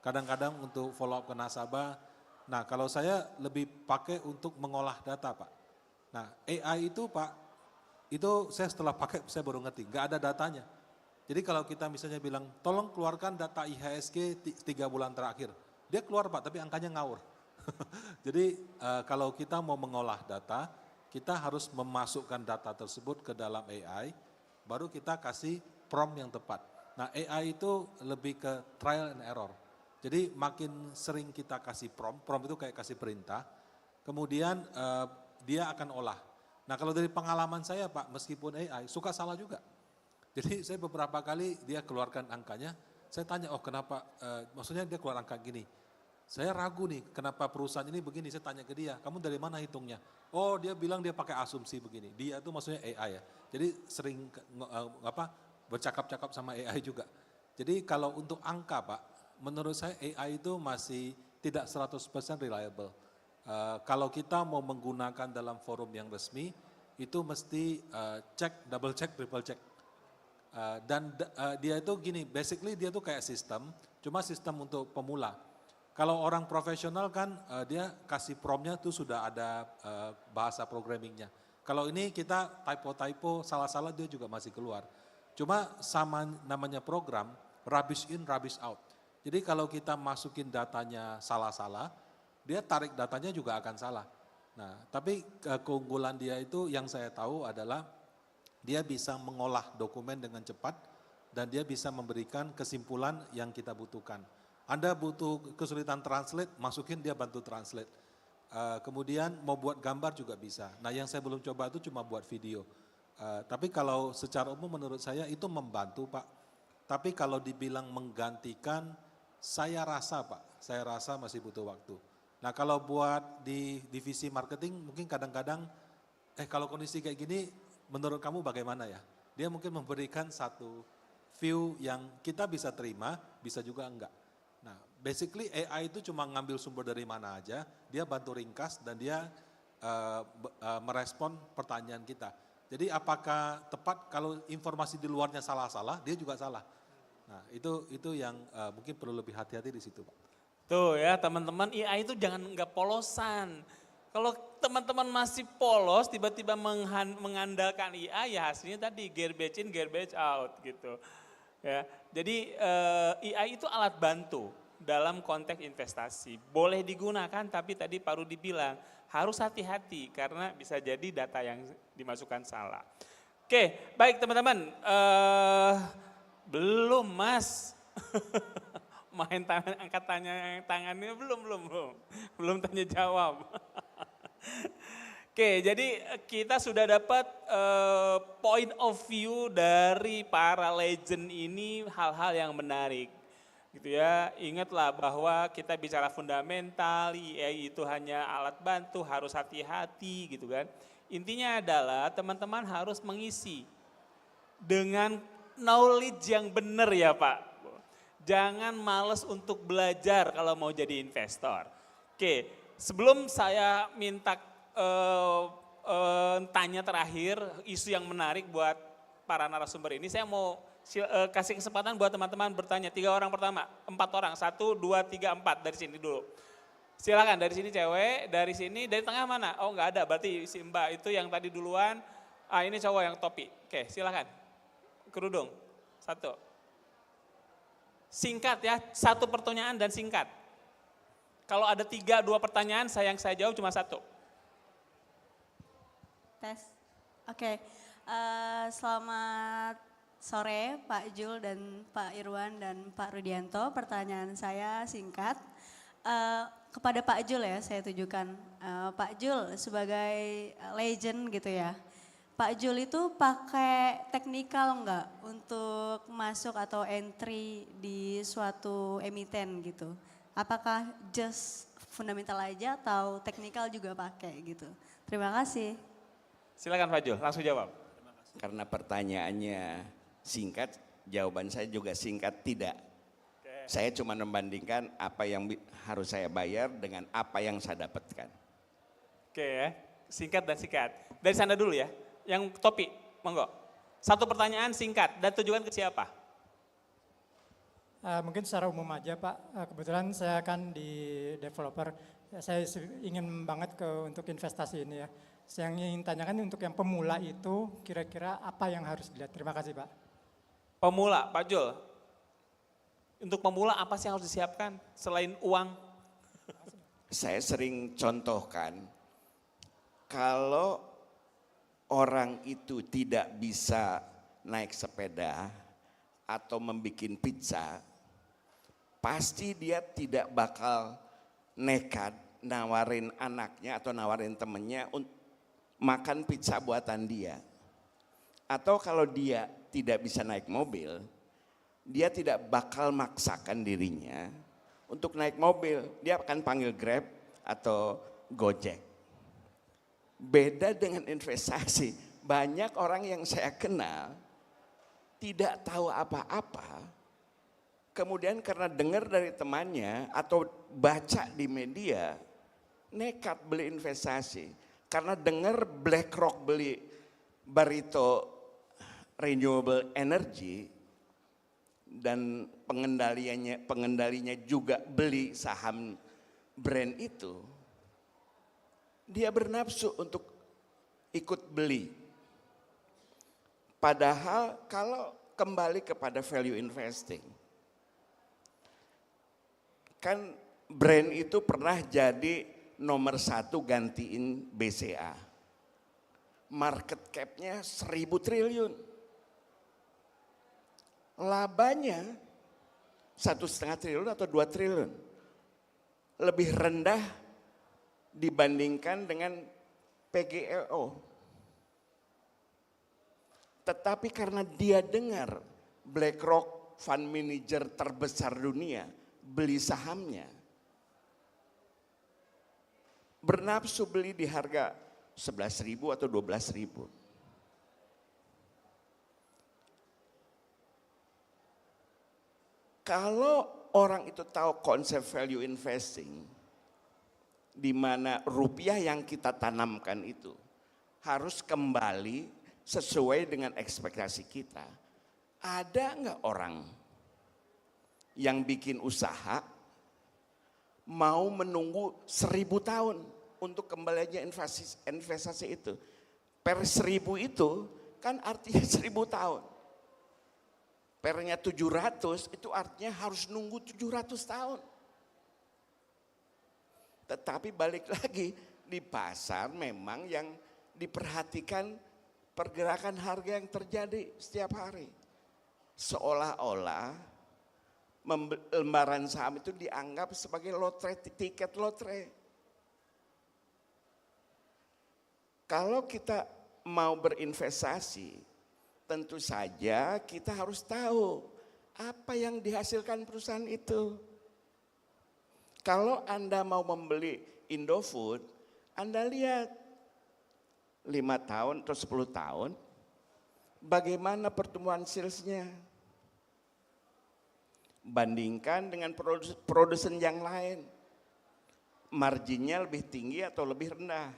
kadang-kadang untuk follow up ke nasabah. Nah, kalau saya lebih pakai untuk mengolah data, Pak. Nah, AI itu, Pak, itu saya setelah pakai saya baru ngerti, nggak ada datanya. Jadi kalau kita misalnya bilang, tolong keluarkan data IHSG 3 bulan terakhir. Dia keluar, Pak, tapi angkanya ngawur. Jadi kalau kita mau mengolah data, kita harus memasukkan data tersebut ke dalam AI, baru kita kasih prompt yang tepat. Nah, AI itu lebih ke trial and error. Jadi makin sering kita kasih prompt itu kayak kasih perintah, kemudian dia akan olah. Nah, kalau dari pengalaman saya Pak, meskipun AI suka salah juga. Jadi saya beberapa kali dia keluarkan angkanya, saya tanya, oh kenapa, maksudnya dia keluar angka gini. Saya ragu nih, kenapa perusahaan ini begini, saya tanya ke dia, kamu dari mana hitungnya? Oh dia bilang dia pakai asumsi begini, dia itu maksudnya AI ya. Jadi sering bercakap-cakap sama AI juga. Jadi kalau untuk angka Pak, menurut saya AI itu masih tidak 100% reliable. Kalau kita mau menggunakan dalam forum yang resmi, itu mesti cek, double check, triple check. Dia itu gini, basically dia tuh kayak sistem, cuma sistem untuk pemula. Kalau orang profesional kan dia kasih promptnya tuh sudah ada bahasa programmingnya. Kalau ini kita typo-typo, salah-salah dia juga masih keluar. Cuma sama namanya program, rubbish in, rubbish out. Jadi kalau kita masukin datanya salah-salah, dia tarik datanya juga akan salah. Nah, tapi keunggulan dia itu yang saya tahu adalah dia bisa mengolah dokumen dengan cepat dan dia bisa memberikan kesimpulan yang kita butuhkan. Anda butuh kesulitan translate, masukin dia bantu translate. Kemudian mau buat gambar juga bisa. Nah, yang saya belum coba itu cuma buat video. Tapi kalau secara umum menurut saya itu membantu Pak. Tapi kalau dibilang menggantikan, saya rasa Pak, saya rasa masih butuh waktu. Nah kalau buat di divisi marketing mungkin kadang-kadang, kalau kondisi kayak gini menurut kamu bagaimana ya? Dia mungkin memberikan satu view yang kita bisa terima, bisa juga enggak. Nah basically AI itu cuma ngambil sumber dari mana aja, dia bantu ringkas dan dia merespon pertanyaan kita. Jadi apakah tepat kalau informasi di luarnya salah-salah, dia juga salah. Nah itu yang mungkin perlu lebih hati-hati di situ Pak. Tuh ya teman-teman, AI itu jangan nggak polosan. Kalau teman-teman masih polos, tiba-tiba mengandalkan AI, ya hasilnya tadi garbage in, garbage out gitu. Ya, jadi AI itu alat bantu dalam konteks investasi. Boleh digunakan, tapi tadi Pak Rudi bilang harus hati-hati karena bisa jadi data yang dimasukkan salah. Oke, baik teman-teman. Belum Mas, main tangan, angkat tangannya belum tanya jawab. Oke, jadi kita sudah dapat point of view dari para legend ini, hal-hal yang menarik. Gitu ya, ingatlah bahwa kita bicara fundamental, AI itu hanya alat bantu, harus hati-hati gitu kan. Intinya adalah teman-teman harus mengisi dengan knowledge yang benar ya Pak. Jangan males untuk belajar kalau mau jadi investor. Oke, sebelum saya minta tanya terakhir, isu yang menarik buat para narasumber ini, saya mau kasih kesempatan buat teman-teman bertanya. 3 orang pertama, 4 orang, 1, 2, 3, 4 dari sini dulu. Silakan dari sini cewek, dari sini, dari tengah mana? Oh nggak ada, berarti si Mbak itu yang tadi duluan. Ini cowok yang topi. Oke, silakan. Kerudung, 1. Singkat ya, 1 pertanyaan dan singkat. Kalau ada 3, 2 pertanyaan, saya jawab cuma 1. Tes. Oke. Selamat sore Pak Jul dan Pak Irwan dan Pak Rudianto. Pertanyaan saya singkat. Kepada Pak Jul ya saya tujukan. Pak Jul sebagai legend gitu ya. Pak Jul itu pakai teknikal enggak untuk masuk atau entry di suatu emiten gitu? Apakah just fundamental aja atau teknikal juga pakai gitu? Terima kasih. Silakan Pak Jul, langsung jawab. Karena pertanyaannya singkat, jawaban saya juga singkat tidak. Saya cuma membandingkan apa yang harus saya bayar dengan apa yang saya dapatkan. Oke ya, singkat dan singkat. Dari sana dulu ya, yang topi, monggo. 1 pertanyaan singkat dan tujuan ke siapa? Mungkin secara umum aja Pak, kebetulan saya kan di developer, saya ingin banget untuk investasi ini ya. Yang ingin tanyakan untuk yang pemula itu kira-kira apa yang harus dilihat? Terima kasih Pak. Pemula, Pak Jul. Untuk pemula apa sih yang harus disiapkan selain uang? Saya sering contohkan, kalau orang itu tidak bisa naik sepeda atau membuat pizza, pasti dia tidak bakal nekat nawarin anaknya atau nawarin temennya makan pizza buatan dia. Atau kalau dia tidak bisa naik mobil, dia tidak bakal maksakan dirinya untuk naik mobil. Dia akan panggil Grab atau Gojek. Beda dengan investasi. Banyak orang yang saya kenal tidak tahu apa-apa. Kemudian karena dengar dari temannya atau baca di media, nekat beli investasi. Karena dengar BlackRock beli Barito Renewable Energy dan pengendalinya juga beli saham brand itu, dia bernafsu untuk ikut beli. Padahal kalau kembali kepada value investing, kan brand itu pernah jadi nomor 1 gantiin BCA. Market cap-nya 1.000 triliun. Labanya 1,5 triliun atau 2 triliun. Lebih rendah dibandingkan dengan PGEO. Tetapi karena dia dengar BlackRock fund manager terbesar dunia beli sahamnya, bernafsu beli di harga 11.000 atau 12.000. Kalau orang itu tahu konsep value investing, di mana rupiah yang kita tanamkan itu harus kembali sesuai dengan ekspektasi kita. Ada nggak orang yang bikin usaha mau menunggu 1.000 tahun untuk kembalinya investasi itu? Per 1.000 itu kan artinya 1.000 tahun. Pernya 700 itu artinya harus nunggu 700 tahun. Tetapi balik lagi, di pasar memang yang diperhatikan pergerakan harga yang terjadi setiap hari. Seolah-olah lembaran saham itu dianggap sebagai lotre, tiket lotre. Kalau kita mau berinvestasi, tentu saja kita harus tahu apa yang dihasilkan perusahaan itu. Kalau Anda mau membeli Indofood, Anda lihat 5 tahun atau 10 tahun, bagaimana pertumbuhan salesnya. Bandingkan dengan produsen yang lain. marginnya lebih tinggi atau lebih rendah.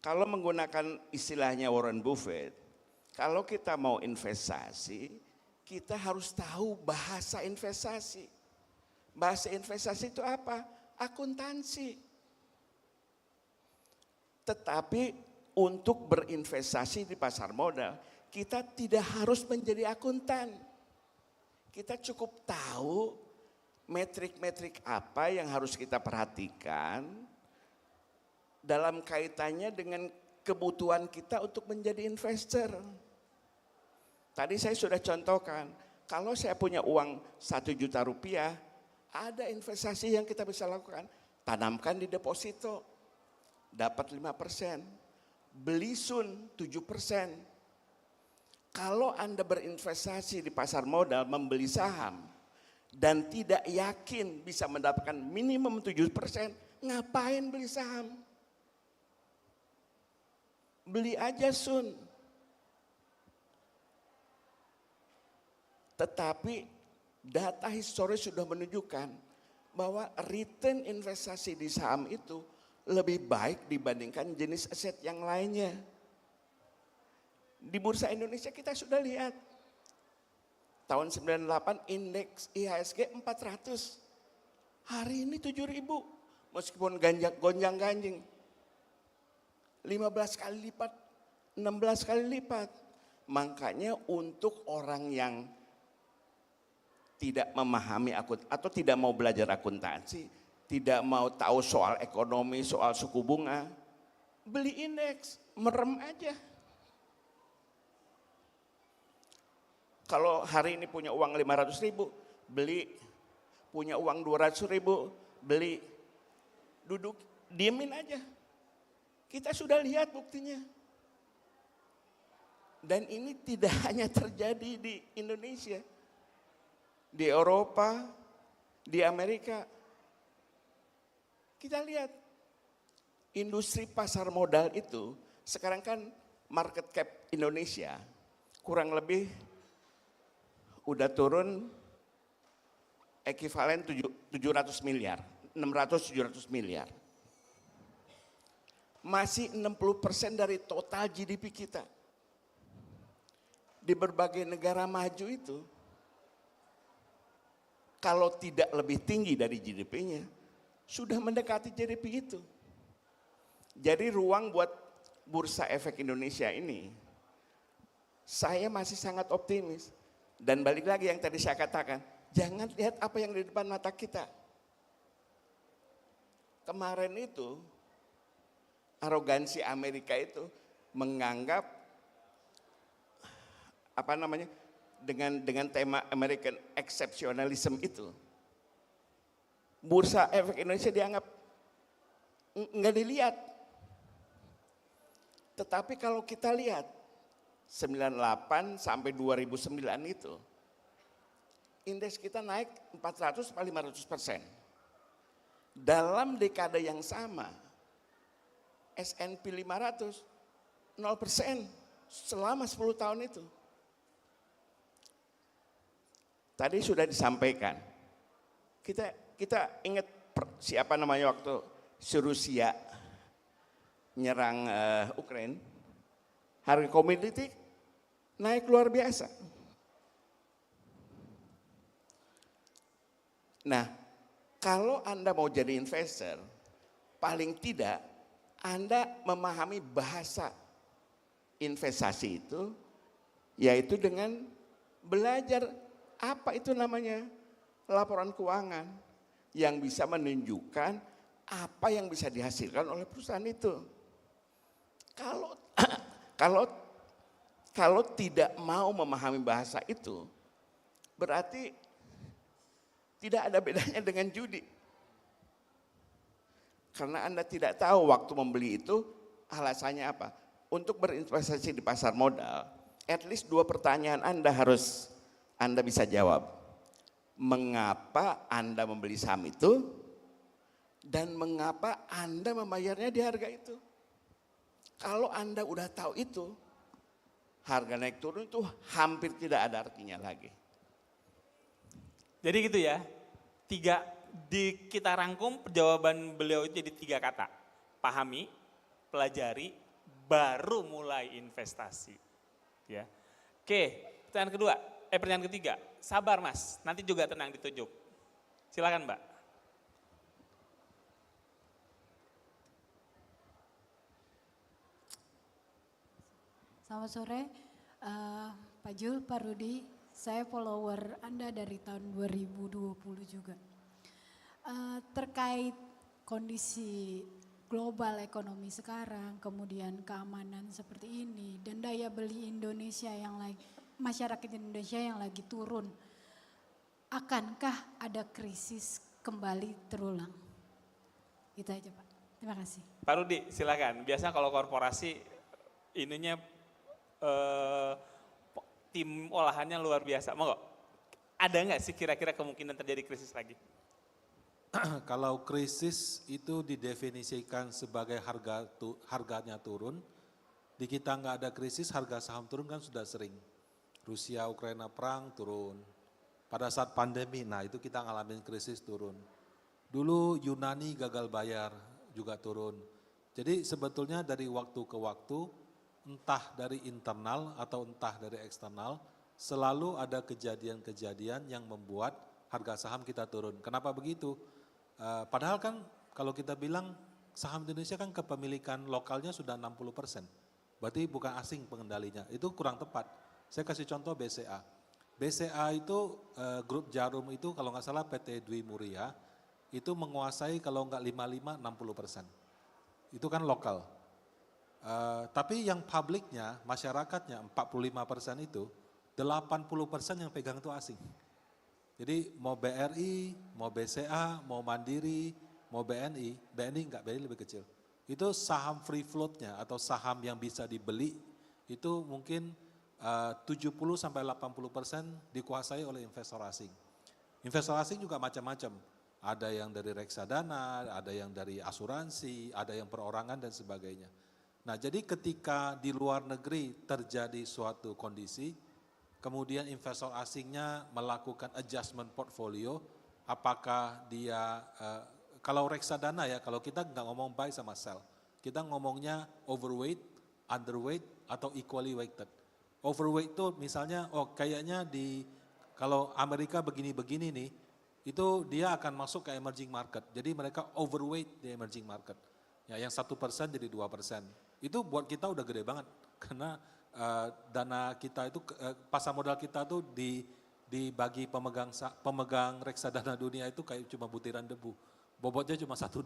Kalau menggunakan istilahnya Warren Buffett, kalau kita mau investasi, kita harus tahu bahasa investasi. Bahasa investasi itu apa? Akuntansi. Tetapi untuk berinvestasi di pasar modal, kita tidak harus menjadi akuntan. Kita cukup tahu metrik-metrik apa yang harus kita perhatikan dalam kaitannya dengan kebutuhan kita untuk menjadi investor. Tadi saya sudah contohkan, kalau saya punya uang 1 juta rupiah, ada investasi yang kita bisa lakukan. Tanamkan di deposito, dapat 5%. Beli sun 7%. Kalau Anda berinvestasi di pasar modal, membeli saham, dan tidak yakin bisa mendapatkan minimum 7%, ngapain beli saham? Beli aja sun. Tetapi data historis sudah menunjukkan bahwa return investasi di saham itu lebih baik dibandingkan jenis aset yang lainnya. Di Bursa Indonesia kita sudah lihat. Tahun 98 indeks IHSG 400. Hari ini 7.000. Meskipun gonjang-ganjing. 15 kali lipat, 16 kali lipat. Makanya untuk orang yang tidak memahami atau tidak mau belajar akuntansi, tidak mau tahu soal ekonomi, soal suku bunga, beli indeks, merem aja. Kalau hari ini punya uang 500.000, beli. Punya uang 200.000, beli. Duduk, diemin aja. Kita sudah lihat buktinya. Dan ini tidak hanya terjadi di Indonesia. Di Eropa, di Amerika. Kita lihat, industri pasar modal itu, sekarang kan market cap Indonesia kurang lebih udah turun ekivalen 700 miliar, 600-700 miliar. Masih 60% dari total GDP kita. Di berbagai negara maju itu, kalau tidak lebih tinggi dari GDP-nya, sudah mendekati GDP itu. Jadi ruang buat Bursa Efek Indonesia ini, saya masih sangat optimis. Dan balik lagi yang tadi saya katakan, jangan lihat apa yang di depan mata kita. Kemarin itu, arogansi Amerika itu menganggap dengan tema American Exceptionalism itu, Bursa Efek Indonesia dianggap nggak dilihat. Tetapi kalau kita lihat 98 sampai 2009 itu, indeks kita naik 400-500%. Dalam dekade yang sama, S&P 500 0% selama 10 tahun itu. Tadi sudah disampaikan, kita ingat siapa namanya waktu Rusia nyerang Ukraina, harga komoditi naik luar biasa. Nah, kalau Anda mau jadi investor, paling tidak Anda memahami bahasa investasi itu, yaitu dengan belajar apa itu namanya laporan keuangan yang bisa menunjukkan apa yang bisa dihasilkan oleh perusahaan itu. Kalau tidak mau memahami bahasa itu, berarti tidak ada bedanya dengan judi. Karena Anda tidak tahu waktu membeli itu alasannya apa. Untuk berinvestasi di pasar modal, at least 2 pertanyaan Anda bisa jawab. Mengapa Anda membeli saham itu? Dan mengapa Anda membayarnya di harga itu? Kalau Anda udah tahu itu, harga naik turun itu hampir tidak ada artinya lagi. Jadi gitu ya, 3 kita rangkum jawaban beliau itu jadi 3 kata. Pahami, pelajari, baru mulai investasi. Ya. Oke, pertanyaan ketiga. Sabar Mas, nanti juga tenang ditunjuk. Silakan Mbak. Selamat sore, Pak Jul, Pak Rudi. Saya follower Anda dari tahun 2020 juga. Terkait kondisi global ekonomi sekarang, kemudian keamanan seperti ini, dan daya beli Indonesia yang lagi, masyarakat Indonesia yang lagi turun, akankah ada krisis kembali terulang? Itu aja Pak, terima kasih. Pak Rudi silakan, biasa kalau korporasi ininya tim olahannya luar biasa, mau ada nggak sih kira-kira kemungkinan terjadi krisis lagi? Kalau krisis itu didefinisikan sebagai harganya turun, di kita nggak ada krisis, harga saham turun kan sudah sering. Rusia, Ukraina perang turun. Pada saat pandemi, nah itu kita ngalamin krisis turun. Dulu Yunani gagal bayar juga turun. Jadi sebetulnya dari waktu ke waktu, entah dari internal atau entah dari eksternal, selalu ada kejadian-kejadian yang membuat harga saham kita turun. Kenapa begitu? Padahal kan kalau kita bilang saham Indonesia kan kepemilikan lokalnya sudah 60%. Berarti bukan asing pengendalinya, itu kurang tepat. Saya kasih contoh BCA. BCA itu grup Jarum itu kalau nggak salah PT Dwi Muria, itu menguasai kalau nggak 55-60%. Itu kan lokal. Tapi yang publiknya, masyarakatnya 45% itu, 80% yang pegang itu asing. Jadi mau BRI, mau BCA, mau Mandiri, mau BNI enggak, BNI lebih kecil. Itu saham free floatnya atau saham yang bisa dibeli, itu mungkin 70-80% dikuasai oleh investor asing. Investor asing juga macam-macam. Ada yang dari reksadana, ada yang dari asuransi, ada yang perorangan dan sebagainya. Nah jadi ketika di luar negeri terjadi suatu kondisi, kemudian investor asingnya melakukan adjustment portfolio, apakah dia, kalau reksadana ya, kalau kita nggak ngomong buy sama sell, kita ngomongnya overweight, underweight, atau equally weighted. Overweight itu misalnya, kayaknya kalau Amerika begini-begini nih, itu dia akan masuk ke emerging market, jadi mereka overweight di emerging market. Ya, yang 1% jadi 2%. Itu buat kita udah gede banget, karena dana kita itu, pasar modal kita tuh dibagi pemegang reksadana dunia itu kayak cuma butiran debu. Bobotnya cuma 1-2%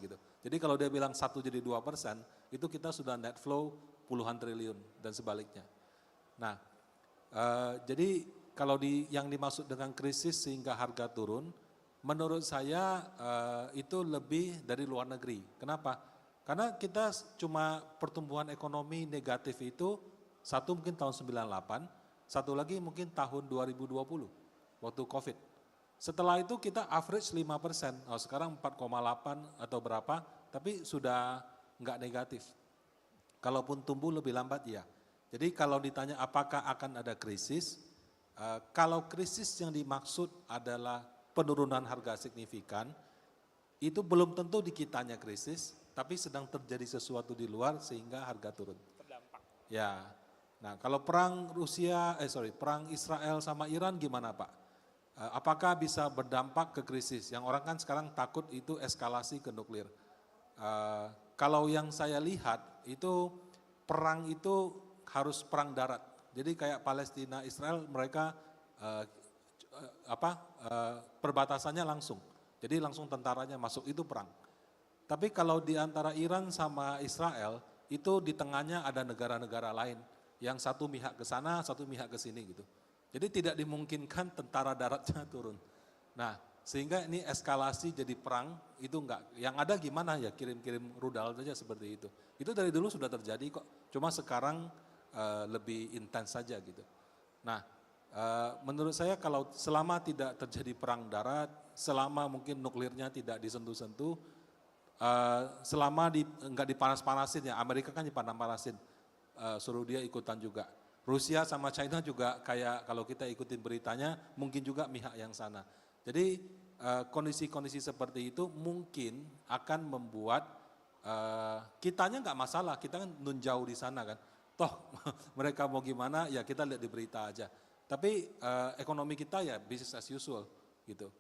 gitu. Jadi kalau dia bilang 1 jadi 2%, itu kita sudah net flow puluhan triliun dan sebaliknya. Nah, jadi kalau yang dimaksud dengan krisis sehingga harga turun, menurut saya itu lebih dari luar negeri. Kenapa? Karena kita cuma pertumbuhan ekonomi negatif itu, satu mungkin tahun 98, satu lagi mungkin tahun 2020, waktu COVID. Setelah itu kita average 5%, sekarang 4,8 atau berapa, tapi sudah nggak negatif. Kalaupun tumbuh lebih lambat ya. Jadi kalau ditanya apakah akan ada krisis, kalau krisis yang dimaksud adalah penurunan harga signifikan, itu belum tentu di kitanya krisis, tapi sedang terjadi sesuatu di luar sehingga harga turun. Terdampak. Ya, nah kalau perang Israel sama Iran gimana Pak? Apakah bisa berdampak ke krisis? Yang orang kan sekarang takut itu eskalasi ke nuklir. Kalau yang saya lihat itu perang itu harus perang darat. Jadi kayak Palestina, Israel mereka perbatasannya langsung. Jadi langsung tentaranya masuk, itu perang. Tapi kalau di antara Iran sama Israel, itu di tengahnya ada negara-negara lain. Yang satu pihak ke sana, satu pihak ke sini gitu. Jadi tidak dimungkinkan tentara daratnya turun. Nah, sehingga ini eskalasi jadi perang, itu enggak. Yang ada gimana ya, kirim-kirim rudal saja seperti itu. Itu dari dulu sudah terjadi kok, cuma sekarang lebih intens saja gitu. Nah, menurut saya kalau selama tidak terjadi perang darat, selama mungkin nuklirnya tidak disentuh-sentuh, selama enggak dipanas-panasin ya, Amerika kan dipanas-panasin, suruh dia ikutan juga. Rusia sama China juga kayak kalau kita ikutin beritanya mungkin juga pihak yang sana. Jadi kondisi-kondisi seperti itu mungkin akan membuat kitanya nggak masalah, kita kan nun jauh di sana kan. Toh mereka mau gimana ya kita lihat di berita aja. Tapi ekonomi kita ya business as usual gitu.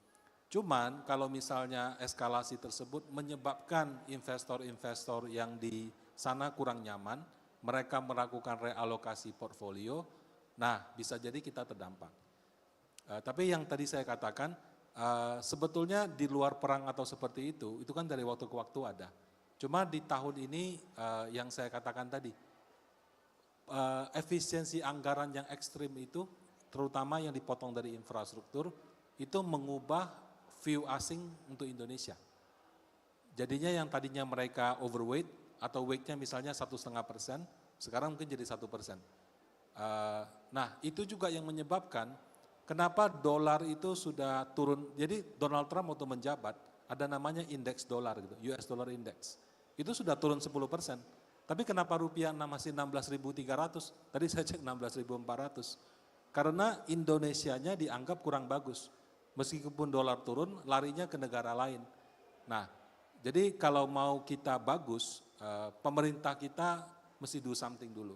Cuman kalau misalnya eskalasi tersebut menyebabkan investor-investor yang di sana kurang nyaman, mereka melakukan realokasi portfolio, nah bisa jadi kita terdampak. Tapi yang tadi saya katakan, sebetulnya di luar perang atau seperti itu kan dari waktu ke waktu ada. Cuma di tahun ini yang saya katakan tadi, efisiensi anggaran yang ekstrim itu, terutama yang dipotong dari infrastruktur, itu mengubah view asing untuk Indonesia. Jadinya yang tadinya mereka overweight atau weightnya misalnya 1,5%, sekarang mungkin jadi 1%. Nah itu juga yang menyebabkan kenapa dolar itu sudah turun. Jadi Donald Trump waktu menjabat ada namanya indeks dolar gitu, US Dollar Index. Itu sudah turun 10%. Tapi kenapa rupiah masih 16.300? Tadi saya cek 16.400. Karena Indonesianya dianggap kurang bagus. Meskipun dolar turun, larinya ke negara lain. Nah, jadi kalau mau kita bagus, pemerintah kita mesti do something dulu.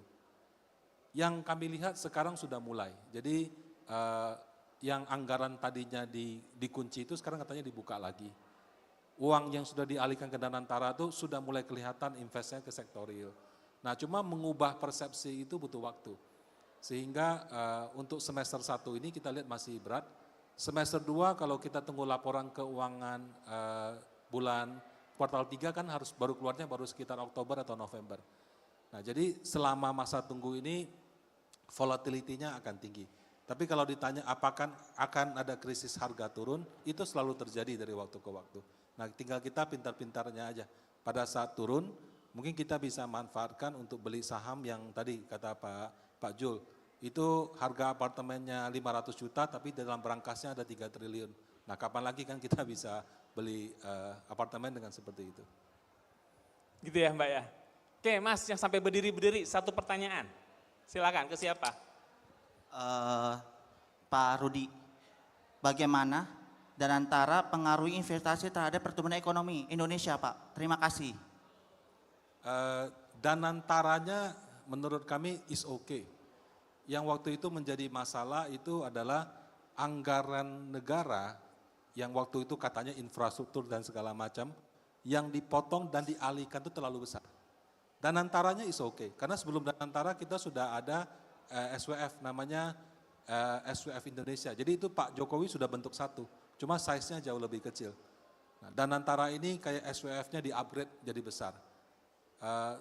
Yang kami lihat sekarang sudah mulai. Jadi yang anggaran tadinya dikunci itu sekarang katanya dibuka lagi. Uang yang sudah dialihkan ke Danantara itu sudah mulai kelihatan investnya ke sektor real. Nah, cuma mengubah persepsi itu butuh waktu. Sehingga untuk semester 1 ini kita lihat masih berat. Semester 2 kalau kita tunggu laporan keuangan bulan kuartal 3 kan harus baru keluarnya baru sekitar Oktober atau November. Nah jadi selama masa tunggu ini volatility-nya akan tinggi. Tapi kalau ditanya apakah akan ada krisis harga turun, itu selalu terjadi dari waktu ke waktu. Nah tinggal kita pintar-pintarnya aja. Pada saat turun mungkin kita bisa manfaatkan untuk beli saham yang tadi kata Pak Jul. Itu harga apartemennya 500 juta tapi dalam berangkasnya ada 3 triliun. Nah kapan lagi kan kita bisa beli apartemen dengan seperti itu. Gitu ya Mbak ya. Oke Mas yang sampai berdiri-berdiri satu pertanyaan. Silakan ke siapa? Pak Rudi, bagaimana Danantara pengaruhi investasi terhadap pertumbuhan ekonomi Indonesia Pak? Terima kasih. Danantaranya menurut kami is okay. Yang waktu itu menjadi masalah itu adalah anggaran negara yang waktu itu katanya infrastruktur dan segala macam yang dipotong dan dialihkan itu terlalu besar. Danantaranya is okay, karena sebelum Danantara kita sudah ada SWF namanya SWF Indonesia. Jadi itu Pak Jokowi sudah bentuk satu, cuma size-nya jauh lebih kecil. Nah, Danantara ini kayak SWF-nya di-upgrade jadi besar.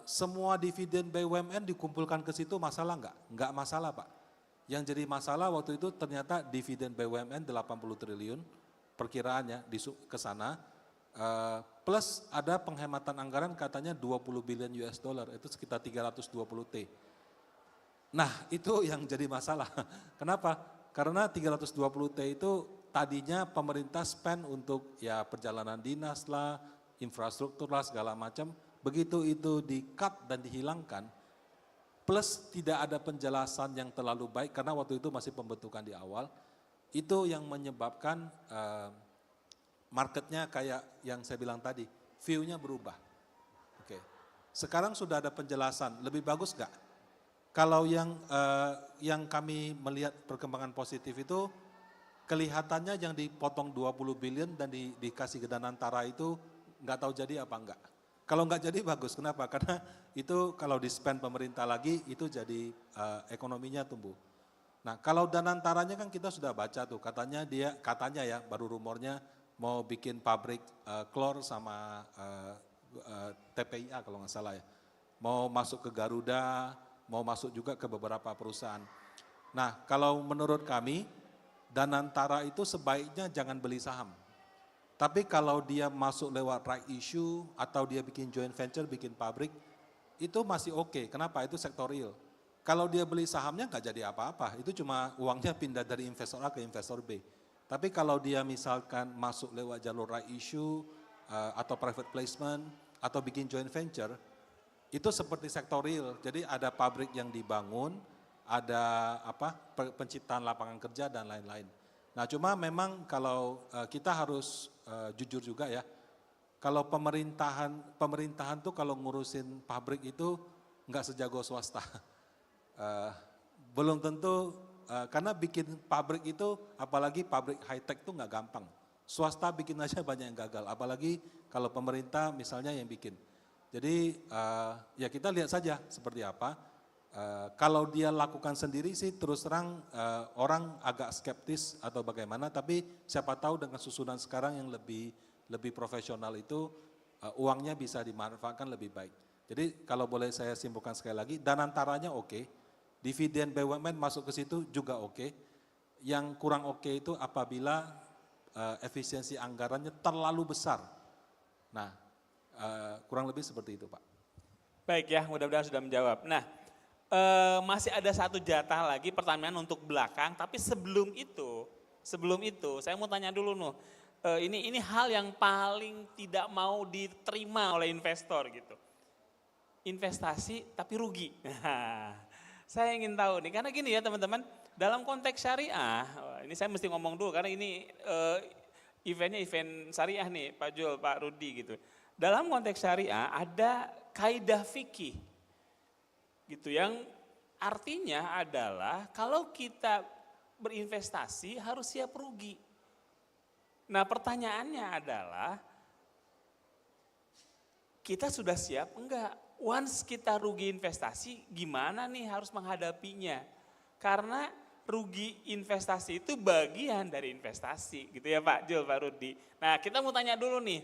Semua dividen BUMN dikumpulkan ke situ masalah enggak? Enggak masalah Pak. Yang jadi masalah waktu itu ternyata dividen BUMN 80 triliun perkiraannya ke sana. Plus ada penghematan anggaran katanya 20 billion US dollar, itu sekitar 320 T. Nah itu yang jadi masalah. Kenapa? Karena 320 T itu tadinya pemerintah spend untuk ya perjalanan dinas lah, infrastruktur lah segala macam. Begitu itu di-cut dan dihilangkan, plus tidak ada penjelasan yang terlalu baik karena waktu itu masih pembentukan di awal, itu yang menyebabkan marketnya kayak yang saya bilang tadi, view-nya berubah. Oke. Sekarang sudah ada penjelasan, lebih bagus nggak? Kalau yang kami melihat perkembangan positif itu, kelihatannya yang dipotong 20 billion dan dikasih ke Danantara itu nggak tahu jadi apa enggak. Kalau nggak jadi bagus, kenapa? Karena itu kalau di-spend pemerintah lagi, itu jadi ekonominya tumbuh. Nah kalau Danantaranya kan kita sudah baca tuh, katanya ya baru rumornya mau bikin pabrik klor sama TPIA kalau nggak salah ya. Mau masuk ke Garuda, mau masuk juga ke beberapa perusahaan. Nah kalau menurut kami, Danantara itu sebaiknya jangan beli saham. Tapi kalau dia masuk lewat right issue atau dia bikin joint venture, bikin pabrik, itu masih oke. Kenapa? Itu sektor real. Kalau dia beli sahamnya nggak jadi apa-apa, itu cuma uangnya pindah dari investor A ke investor B. Tapi kalau dia misalkan masuk lewat jalur right issue atau private placement atau bikin joint venture, itu seperti sektor real. Jadi ada pabrik yang dibangun, ada penciptaan lapangan kerja dan lain-lain. Nah cuma memang kalau kita harus jujur juga ya, kalau pemerintahan tuh kalau ngurusin pabrik itu nggak sejago swasta. Belum tentu, karena bikin pabrik itu, apalagi pabrik high tech tuh nggak gampang. Swasta bikin aja banyak yang gagal, apalagi kalau pemerintah misalnya yang bikin. Jadi ya kita lihat saja seperti apa. Kalau dia lakukan sendiri sih terus terang orang agak skeptis atau bagaimana, tapi siapa tahu dengan susunan sekarang yang lebih profesional itu uangnya bisa dimanfaatkan lebih baik. Jadi kalau boleh saya simpulkan sekali lagi, Danantaranya oke, dividen BUMN masuk ke situ juga oke. Yang kurang oke itu apabila efisiensi anggarannya terlalu besar. Nah, kurang lebih seperti itu Pak. Baik ya, mudah-mudahan sudah menjawab. Nah, masih ada satu jatah lagi pertanyaan untuk belakang, tapi sebelum itu saya mau tanya dulu Nuh, ini hal yang paling tidak mau diterima oleh investor gitu. Investasi tapi rugi. Nah, saya ingin tahu nih, karena gini ya teman-teman, dalam konteks syariah, ini saya mesti ngomong dulu karena ini eventnya event syariah nih, Pak Jul, Pak Rudi gitu. Dalam konteks syariah ada kaidah fikih gitu yang artinya adalah kalau kita berinvestasi harus siap rugi. Nah pertanyaannya adalah kita sudah siap enggak? Once kita rugi investasi gimana nih harus menghadapinya? Karena rugi investasi itu bagian dari investasi gitu ya Pak Jul, Pak Rudi. Nah kita mau tanya dulu nih,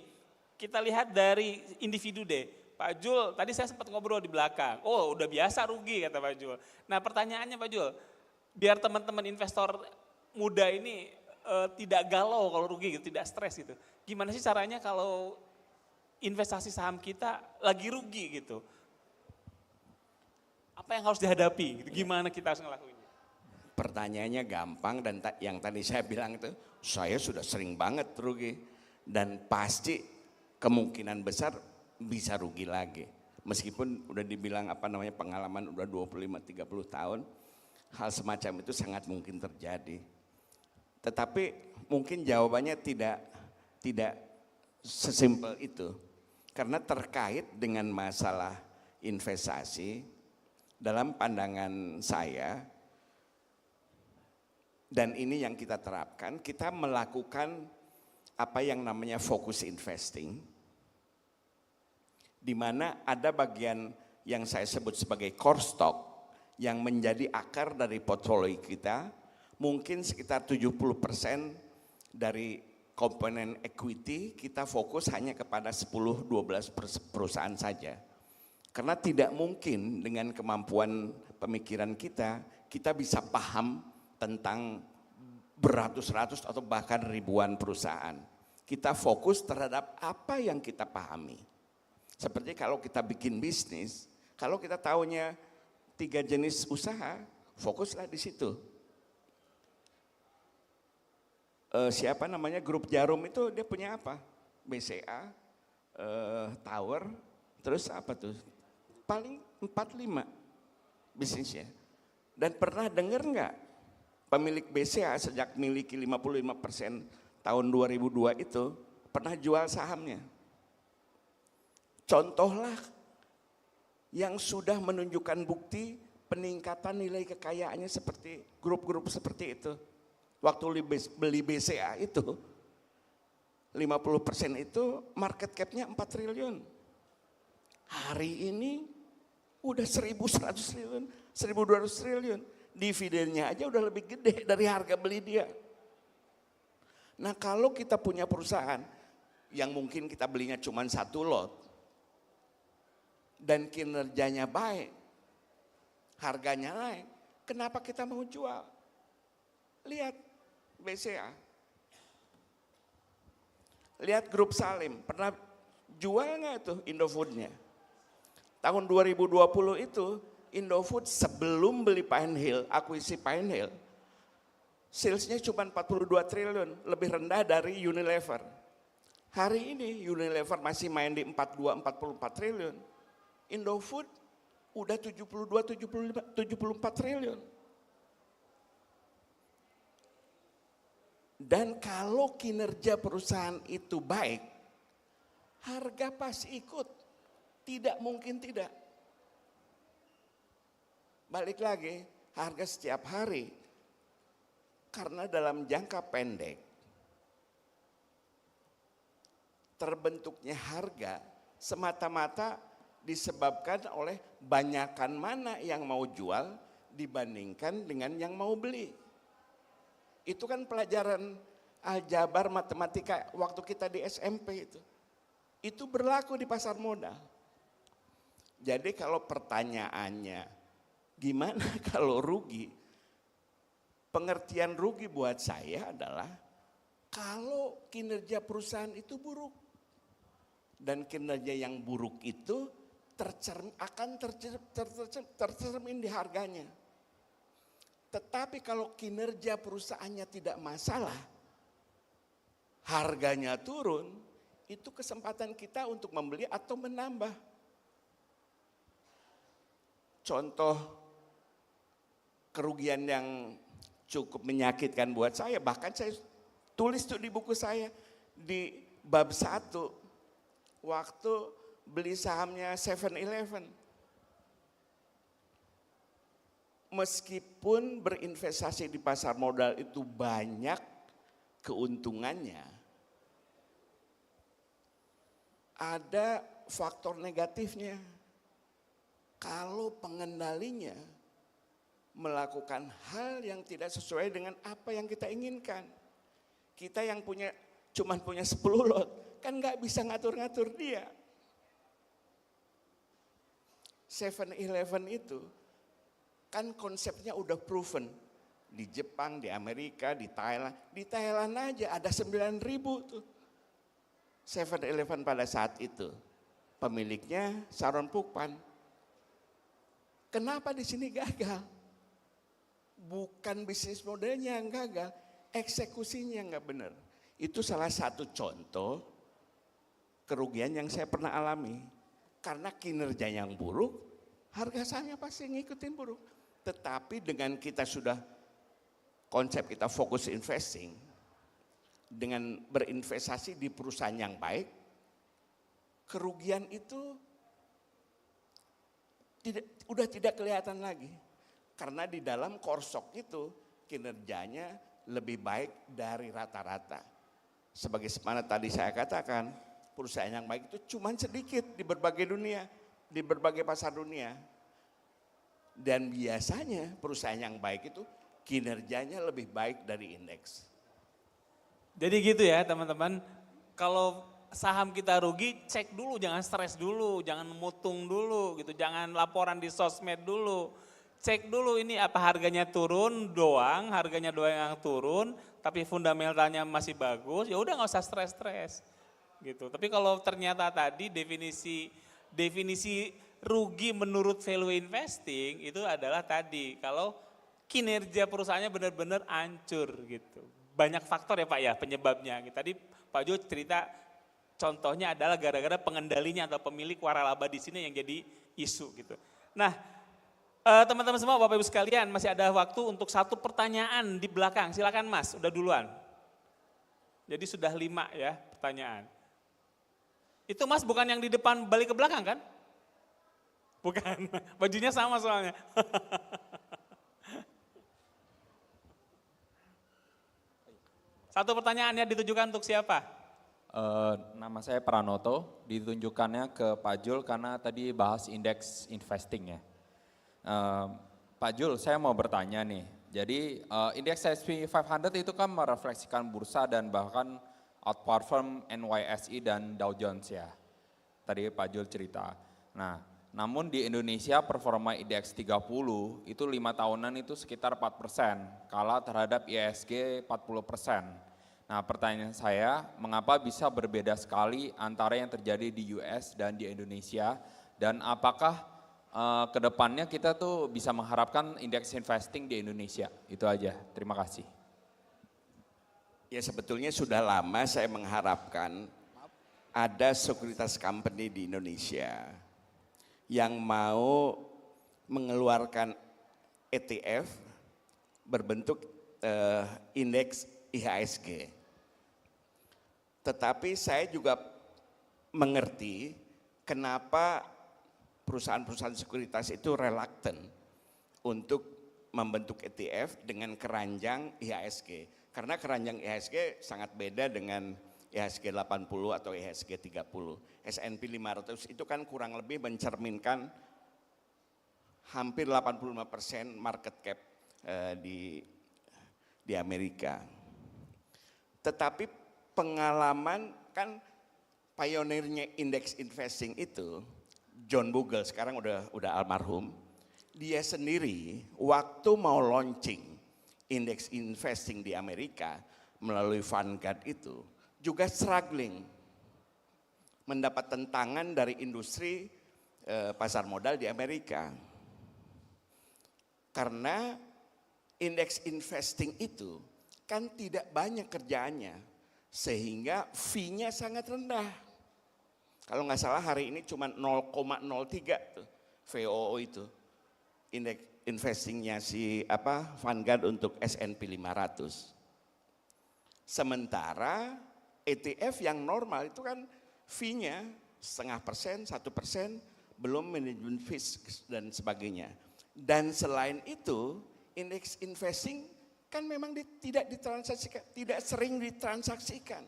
kita lihat dari individu deh. Pak Jul, tadi saya sempat ngobrol di belakang, oh udah biasa rugi kata Pak Jul. Nah pertanyaannya Pak Jul, biar teman-teman investor muda ini tidak galau kalau rugi gitu, tidak stres gitu. Gimana sih caranya kalau investasi saham kita lagi rugi gitu? Apa yang harus dihadapi? Gitu? Gimana kita harus ngelakuinnya? Pertanyaannya gampang dan yang tadi saya bilang itu, saya sudah sering banget rugi. Dan pasti kemungkinan besar bisa rugi lagi. Meskipun udah dibilang pengalaman udah 25-30 tahun, hal semacam itu sangat mungkin terjadi. Tetapi mungkin jawabannya tidak sesimpel itu. Karena terkait dengan masalah investasi, dalam pandangan saya, dan ini yang kita terapkan, kita melakukan apa yang namanya focus investing, di mana ada bagian yang saya sebut sebagai core stock yang menjadi akar dari portfolio kita, mungkin sekitar 70% dari komponen equity kita fokus hanya kepada 10-12 perusahaan saja. Karena tidak mungkin dengan kemampuan pemikiran kita bisa paham tentang beratus-ratus atau bahkan ribuan perusahaan. Kita fokus terhadap apa yang kita pahami. Seperti kalau kita bikin bisnis, kalau kita tahunya 3 jenis usaha, fokuslah di situ. Siapa namanya Grup Jarum itu dia punya apa? BCA, Tower, terus apa tuh? Paling 4-5 bisnisnya. Dan pernah dengar nggak pemilik BCA sejak miliki 55% tahun 2002 itu pernah jual sahamnya? Contohlah yang sudah menunjukkan bukti peningkatan nilai kekayaannya seperti grup-grup seperti itu. Waktu beli BCA itu 50% itu market cap-nya 4 triliun. Hari ini udah 1.100 triliun, 1.200 triliun. Dividennya aja udah lebih gede dari harga beli dia. Nah kalau kita punya perusahaan yang mungkin kita belinya cuma 1 lot dan kinerjanya baik, harganya naik, kenapa kita mau jual? Lihat BCA, lihat Grup Salim, pernah jual nggak tuh Indofood-nya? Tahun 2020 itu Indofood sebelum beli Pinehill, akuisisi Pinehill, salesnya cuma 42 triliun, lebih rendah dari Unilever. Hari ini Unilever masih main di 42-44 triliun. Indofood udah 72-74 triliun. Dan kalau kinerja perusahaan itu baik, harga pasti ikut. Tidak mungkin tidak. Balik lagi, harga setiap hari. Karena dalam jangka pendek, terbentuknya harga semata-mata disebabkan oleh banyakan mana yang mau jual dibandingkan dengan yang mau beli. Itu kan pelajaran aljabar matematika waktu kita di SMP itu. Itu berlaku di pasar modal. Jadi kalau pertanyaannya gimana kalau rugi? Pengertian rugi buat saya adalah kalau kinerja perusahaan itu buruk. Dan kinerja yang buruk itu akan tercermin di harganya. Tetapi kalau kinerja perusahaannya tidak masalah, harganya turun, itu kesempatan kita untuk membeli atau menambah. Contoh kerugian yang cukup menyakitkan buat saya, bahkan saya tulis tuh di buku saya di bab 1, waktu beli sahamnya 7-Eleven. Meskipun berinvestasi di pasar modal itu banyak keuntungannya, ada faktor negatifnya. Kalau pengendalinya melakukan hal yang tidak sesuai dengan apa yang kita inginkan. Kita yang cuman punya 10 lot, kan nggak bisa ngatur-ngatur dia. 7-Eleven itu kan konsepnya udah proven di Jepang, di Amerika, di Thailand. Di Thailand aja ada 9.000 tuh 7-Eleven pada saat itu. Pemiliknya Saron Pukpan. Kenapa di sini gagal? Bukan bisnis modelnya yang gagal, eksekusinya nggak benar. Itu salah satu contoh kerugian yang saya pernah alami. Karena kinerja yang buruk, harga sahamnya pasti ngikutin buruk. Tetapi dengan kita sudah konsep kita fokus investing, dengan berinvestasi di perusahaan yang baik, kerugian itu udah tidak kelihatan lagi. Karena di dalam korsok itu kinerjanya lebih baik dari rata-rata. Sebagaimana tadi saya katakan, perusahaan yang baik itu cuma sedikit di berbagai dunia, di berbagai pasar dunia. Dan biasanya perusahaan yang baik itu kinerjanya lebih baik dari indeks. Jadi gitu ya teman-teman, kalau saham kita rugi cek dulu, jangan stres dulu, jangan mutung dulu gitu, jangan laporan di sosmed dulu. Cek dulu ini apa harganya turun doang, harganya doang yang turun, tapi fundamentalnya masih bagus, ya udah nggak usah stres-stres gitu. Tapi kalau ternyata tadi definisi rugi menurut value investing itu adalah tadi kalau kinerja perusahaannya benar-benar hancur gitu. Banyak faktor ya Pak ya penyebabnya. Tadi Pak Jo cerita contohnya adalah gara-gara pengendalinya atau pemilik waralaba di sini yang jadi isu gitu. Nah, teman-teman semua, Bapak Ibu sekalian, masih ada waktu untuk satu pertanyaan di belakang. Silakan Mas, udah duluan. Jadi sudah 5 ya pertanyaan. Itu Mas bukan yang di depan balik ke belakang kan? Bukan, bajunya sama soalnya. Satu pertanyaannya ditujukan untuk siapa? Nama saya Pranoto, ditunjukkannya ke Pak Jul karena tadi bahas indeks investing ya. Pak Jul, saya mau bertanya nih. Jadi indeks S&P 500 itu kan merefleksikan bursa dan bahkan outperform NYSE dan Dow Jones ya. Tadi Pak Jul cerita. Nah, namun di Indonesia performa indeks 30 itu 5 tahunan itu sekitar 4%, kalah terhadap ISG 40%. Nah, pertanyaan saya, mengapa bisa berbeda sekali antara yang terjadi di US dan di Indonesia, dan apakah kedepannya kita tuh bisa mengharapkan indeks investing di Indonesia? Itu aja, terima kasih. Ya sebetulnya sudah lama saya mengharapkan ada sekuritas company di Indonesia yang mau mengeluarkan ETF berbentuk indeks IHSG. Tetapi saya juga mengerti kenapa perusahaan-perusahaan sekuritas itu reluctant untuk membentuk ETF dengan keranjang IHSG. Karena keranjang IHSG sangat beda dengan IHSG 80 atau IHSG 30. S&P 500 itu kan kurang lebih mencerminkan hampir 85% market cap di Amerika. Tetapi pengalaman kan pionirnya indeks investing itu John Bogle, sekarang udah almarhum. Dia sendiri waktu mau launching indeks investing di Amerika melalui Vanguard itu juga struggling mendapat tentangan dari industri pasar modal di Amerika. Karena indeks investing itu kan tidak banyak kerjaannya sehingga fee-nya sangat rendah. Kalau nggak salah hari ini cuma 0,03 tuh VOO itu. Indeks investingnya si Vanguard untuk S&P 500. Sementara ETF yang normal itu kan fee-nya 0,5%, 1%, belum manajemen fees dan sebagainya. Dan selain itu, indeks investing kan memang tidak ditransaksikan, tidak sering ditransaksikan.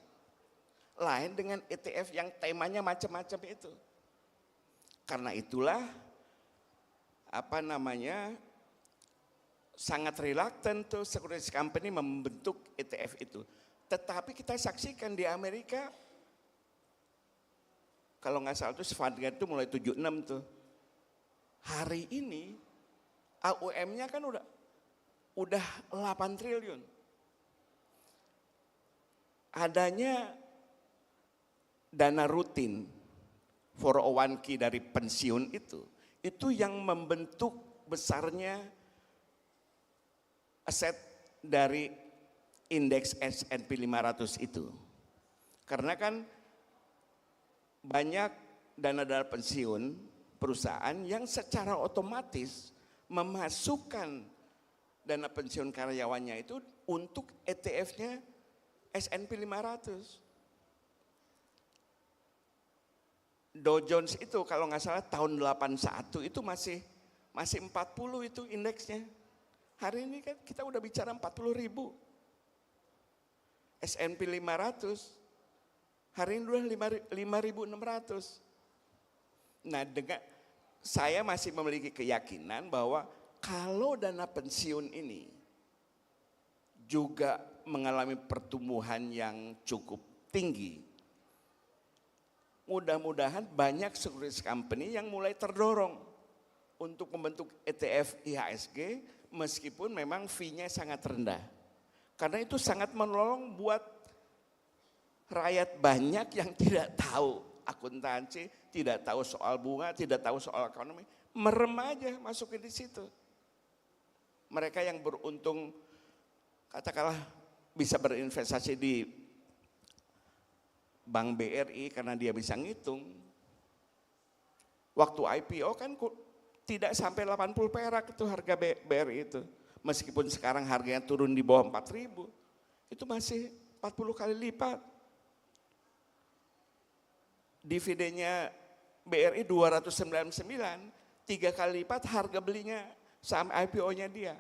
Lain dengan ETF yang temanya macam-macam itu. Karena itulah sangat reluctant tuh securities company membentuk ETF itu. Tetapi kita saksikan di Amerika, kalau nggak salah itu Vanguard itu mulai 76 tuh. Hari ini AUM-nya kan udah 8 triliun. Adanya dana rutin 401k dari pensiun itu yang membentuk besarnya aset dari indeks S&P 500 itu. Karena kan banyak dana-dana pensiun perusahaan yang secara otomatis memasukkan dana pensiun karyawannya itu untuk ETF-nya S&P 500. Dow Jones itu kalau nggak salah tahun 81 itu masih 40 itu indeksnya. Hari ini kan kita udah bicara 40 ribu. S&P 500 hari ini udah 5.600. Nah, saya masih memiliki keyakinan bahwa kalau dana pensiun ini juga mengalami pertumbuhan yang cukup tinggi, mudah-mudahan banyak securities company yang mulai terdorong untuk membentuk ETF IHSG meskipun memang fee-nya sangat rendah. Karena itu sangat menolong buat rakyat banyak yang tidak tahu akuntansi, tidak tahu soal bunga, tidak tahu soal ekonomi, merem aja masukin di situ. Mereka yang beruntung katakanlah bisa berinvestasi di Bank BRI karena dia bisa ngitung. Waktu IPO kan tidak sampai 80 perak itu harga BRI itu. Meskipun sekarang harganya turun di bawah 4.000, itu masih 40 kali lipat. Dividennya BRI 299, 3 kali lipat harga belinya saham IPO-nya dia.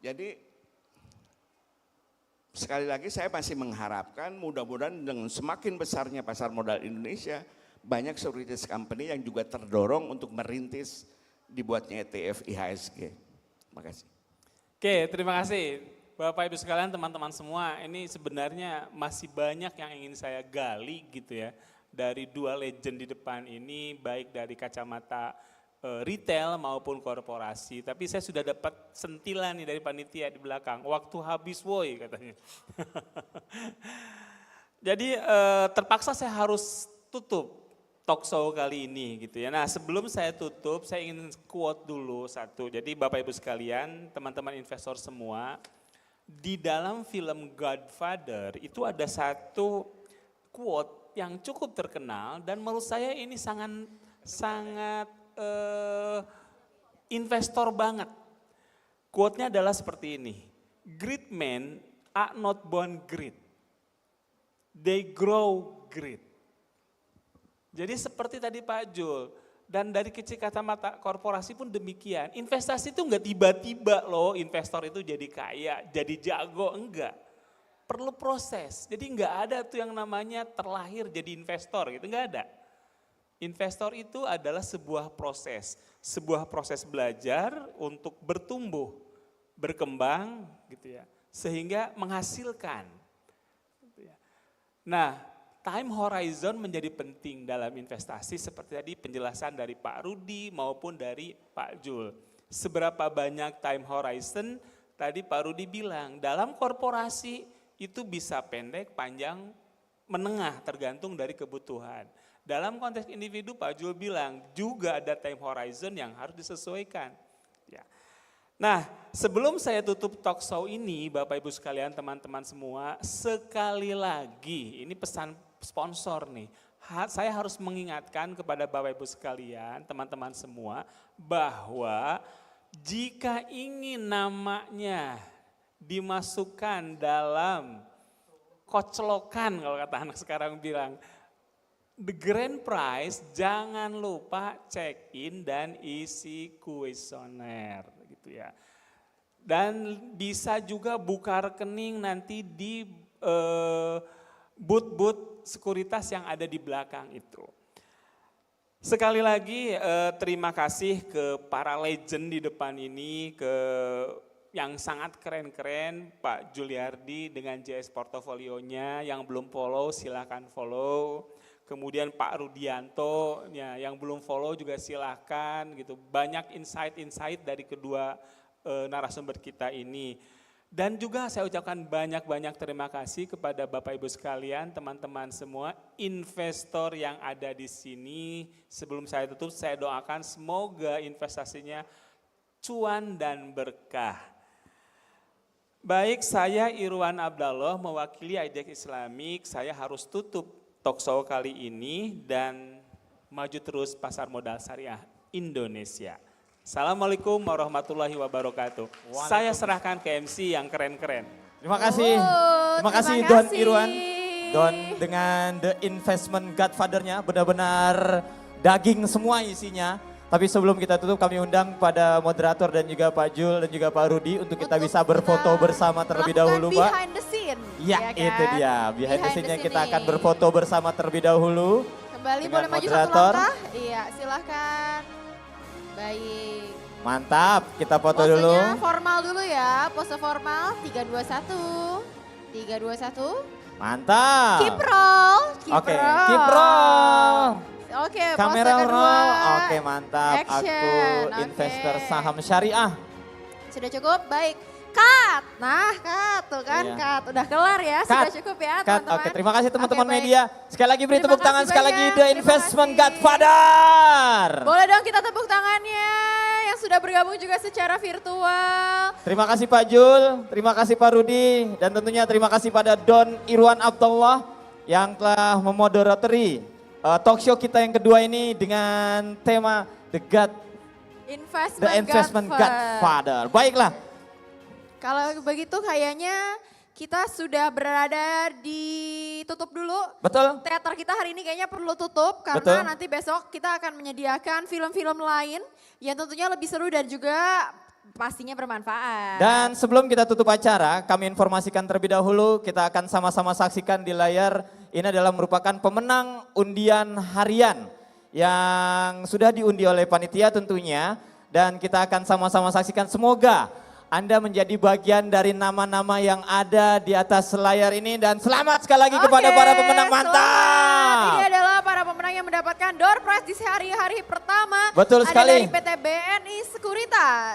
Jadi sekali lagi saya masih mengharapkan mudah-mudahan dengan semakin besarnya pasar modal Indonesia, banyak securities company yang juga terdorong untuk merintis dibuatnya ETF IHSG. Terima kasih. Oke, terima kasih Bapak Ibu sekalian, teman-teman semua. Ini sebenarnya masih banyak yang ingin saya gali gitu ya. Dari dua legend di depan ini, baik dari kacamata retail maupun korporasi. Tapi saya sudah dapat sentilan nih dari panitia di belakang. Waktu habis woi katanya. Jadi terpaksa saya harus tutup talkshow kali ini gitu ya. Nah, sebelum saya tutup, saya ingin quote dulu satu. Jadi Bapak Ibu sekalian, teman-teman investor semua, di dalam film Godfather itu ada satu quote yang cukup terkenal dan menurut saya ini sangat investor banget. Quote-nya adalah seperti ini. Great men are not born great. They grow great. Jadi seperti tadi Pak Jul, dan dari kecil kacamata korporasi pun demikian. Investasi itu enggak tiba-tiba loh investor itu jadi kaya, jadi jago, enggak. Perlu proses, jadi enggak ada tuh yang namanya terlahir jadi investor gitu, enggak ada. Investor itu adalah sebuah proses belajar untuk bertumbuh, berkembang gitu ya, sehingga menghasilkan. Gitu ya. Nah, time horizon menjadi penting dalam investasi seperti tadi penjelasan dari Pak Rudi maupun dari Pak Jul. Seberapa banyak time horizon, tadi Pak Rudi bilang dalam korporasi itu bisa pendek, panjang, menengah tergantung dari kebutuhan. Dalam konteks individu Pak Jul bilang juga ada time horizon yang harus disesuaikan. Ya. Nah, sebelum saya tutup talk show ini, Bapak Ibu sekalian, teman-teman semua, sekali lagi ini pesan sponsor nih. Saya harus mengingatkan kepada Bapak Ibu sekalian, teman-teman semua, bahwa jika ingin namanya dimasukkan dalam koclokan, kalau kata anak sekarang bilang, the grand prize, jangan lupa check in dan isi kuesioner gitu ya. Dan bisa juga buka rekening nanti di booth-booth sekuritas yang ada di belakang itu. Sekali lagi terima kasih ke para legend di depan ini, ke yang sangat keren-keren, Pak Juliardi dengan JS portofolionya, yang belum follow silahkan follow. Kemudian Pak Rudianto, ya, yang belum follow juga silahkan gitu. Banyak insight-insight dari kedua narasumber kita ini. Dan juga saya ucapkan banyak-banyak terima kasih kepada Bapak Ibu sekalian, teman-teman semua, investor yang ada di sini. Sebelum saya tutup, saya doakan semoga investasinya cuan dan berkah. Baik, saya Irwan Abdallah mewakili IDEX Islamic, saya harus tutup talk show kali ini dan maju terus pasar modal syariah Indonesia. Assalamualaikum warahmatullahi wabarakatuh. Saya serahkan ke MC yang keren-keren. Terima kasih. Terima kasih Don Irwan. Don dengan The Investment Godfather-nya benar-benar daging semua isinya. Tapi sebelum kita tutup kami undang pada moderator dan juga Pak Jul dan juga Pak Rudi untuk kita bisa berfoto bersama terlebih dahulu Pak. Behind the scene. Ya, kan? itu dia. Behind the scene-nya kita akan scene. berfoto bersama terlebih dahulu. Kembali dengan boleh maju satu moderator. langkah. Iya, silahkan. Baik. Mantap, kita foto Posenya dulu. formal dulu ya, pose formal 321. 321. Mantap. Keep roll. Oke, keep roll. Oke, Kamera pose kedua. roll. Oke, mantap. Action. Aku Oke. investor saham syariah. Sudah cukup? Baik. Cut. Nah, cut tuh kan, Iya. cut. Udah kelar ya, sudah Cut. cukup ya Cut. teman-teman. Oke, terima kasih teman-teman Oke, baik. media. Sekali lagi beri Terima tepuk tangan, kasih sekali lagi banyak. The Terima Investment kasih. Godfather. Boleh dong kita tepuk tangannya yang sudah bergabung juga secara virtual. Terima kasih Pak Jul, terima kasih Pak Rudi, dan tentunya terima kasih pada Don Irwan Abdullah yang telah memoderatori talk show kita yang kedua ini dengan tema The Investment Godfather. Baiklah. Kalau begitu kayaknya kita sudah berada di tutup dulu. Betul. Teater kita hari ini kayaknya perlu tutup karena Betul. nanti besok kita akan menyediakan film-film lain yang tentunya lebih seru dan juga pastinya bermanfaat. Dan sebelum kita tutup acara, kami informasikan terlebih dahulu, kita akan sama-sama saksikan di layar, ini adalah merupakan pemenang undian harian yang sudah diundi oleh panitia tentunya, dan kita akan sama-sama saksikan, semoga Anda menjadi bagian dari nama-nama yang ada di atas layar ini, dan selamat sekali lagi kepada para pemenang, selamat. mantap. Ini adalah para pemenang yang mendapatkan door prize di hari-hari pertama. Betul sekali. Ada dari PT BNI Sekuritas.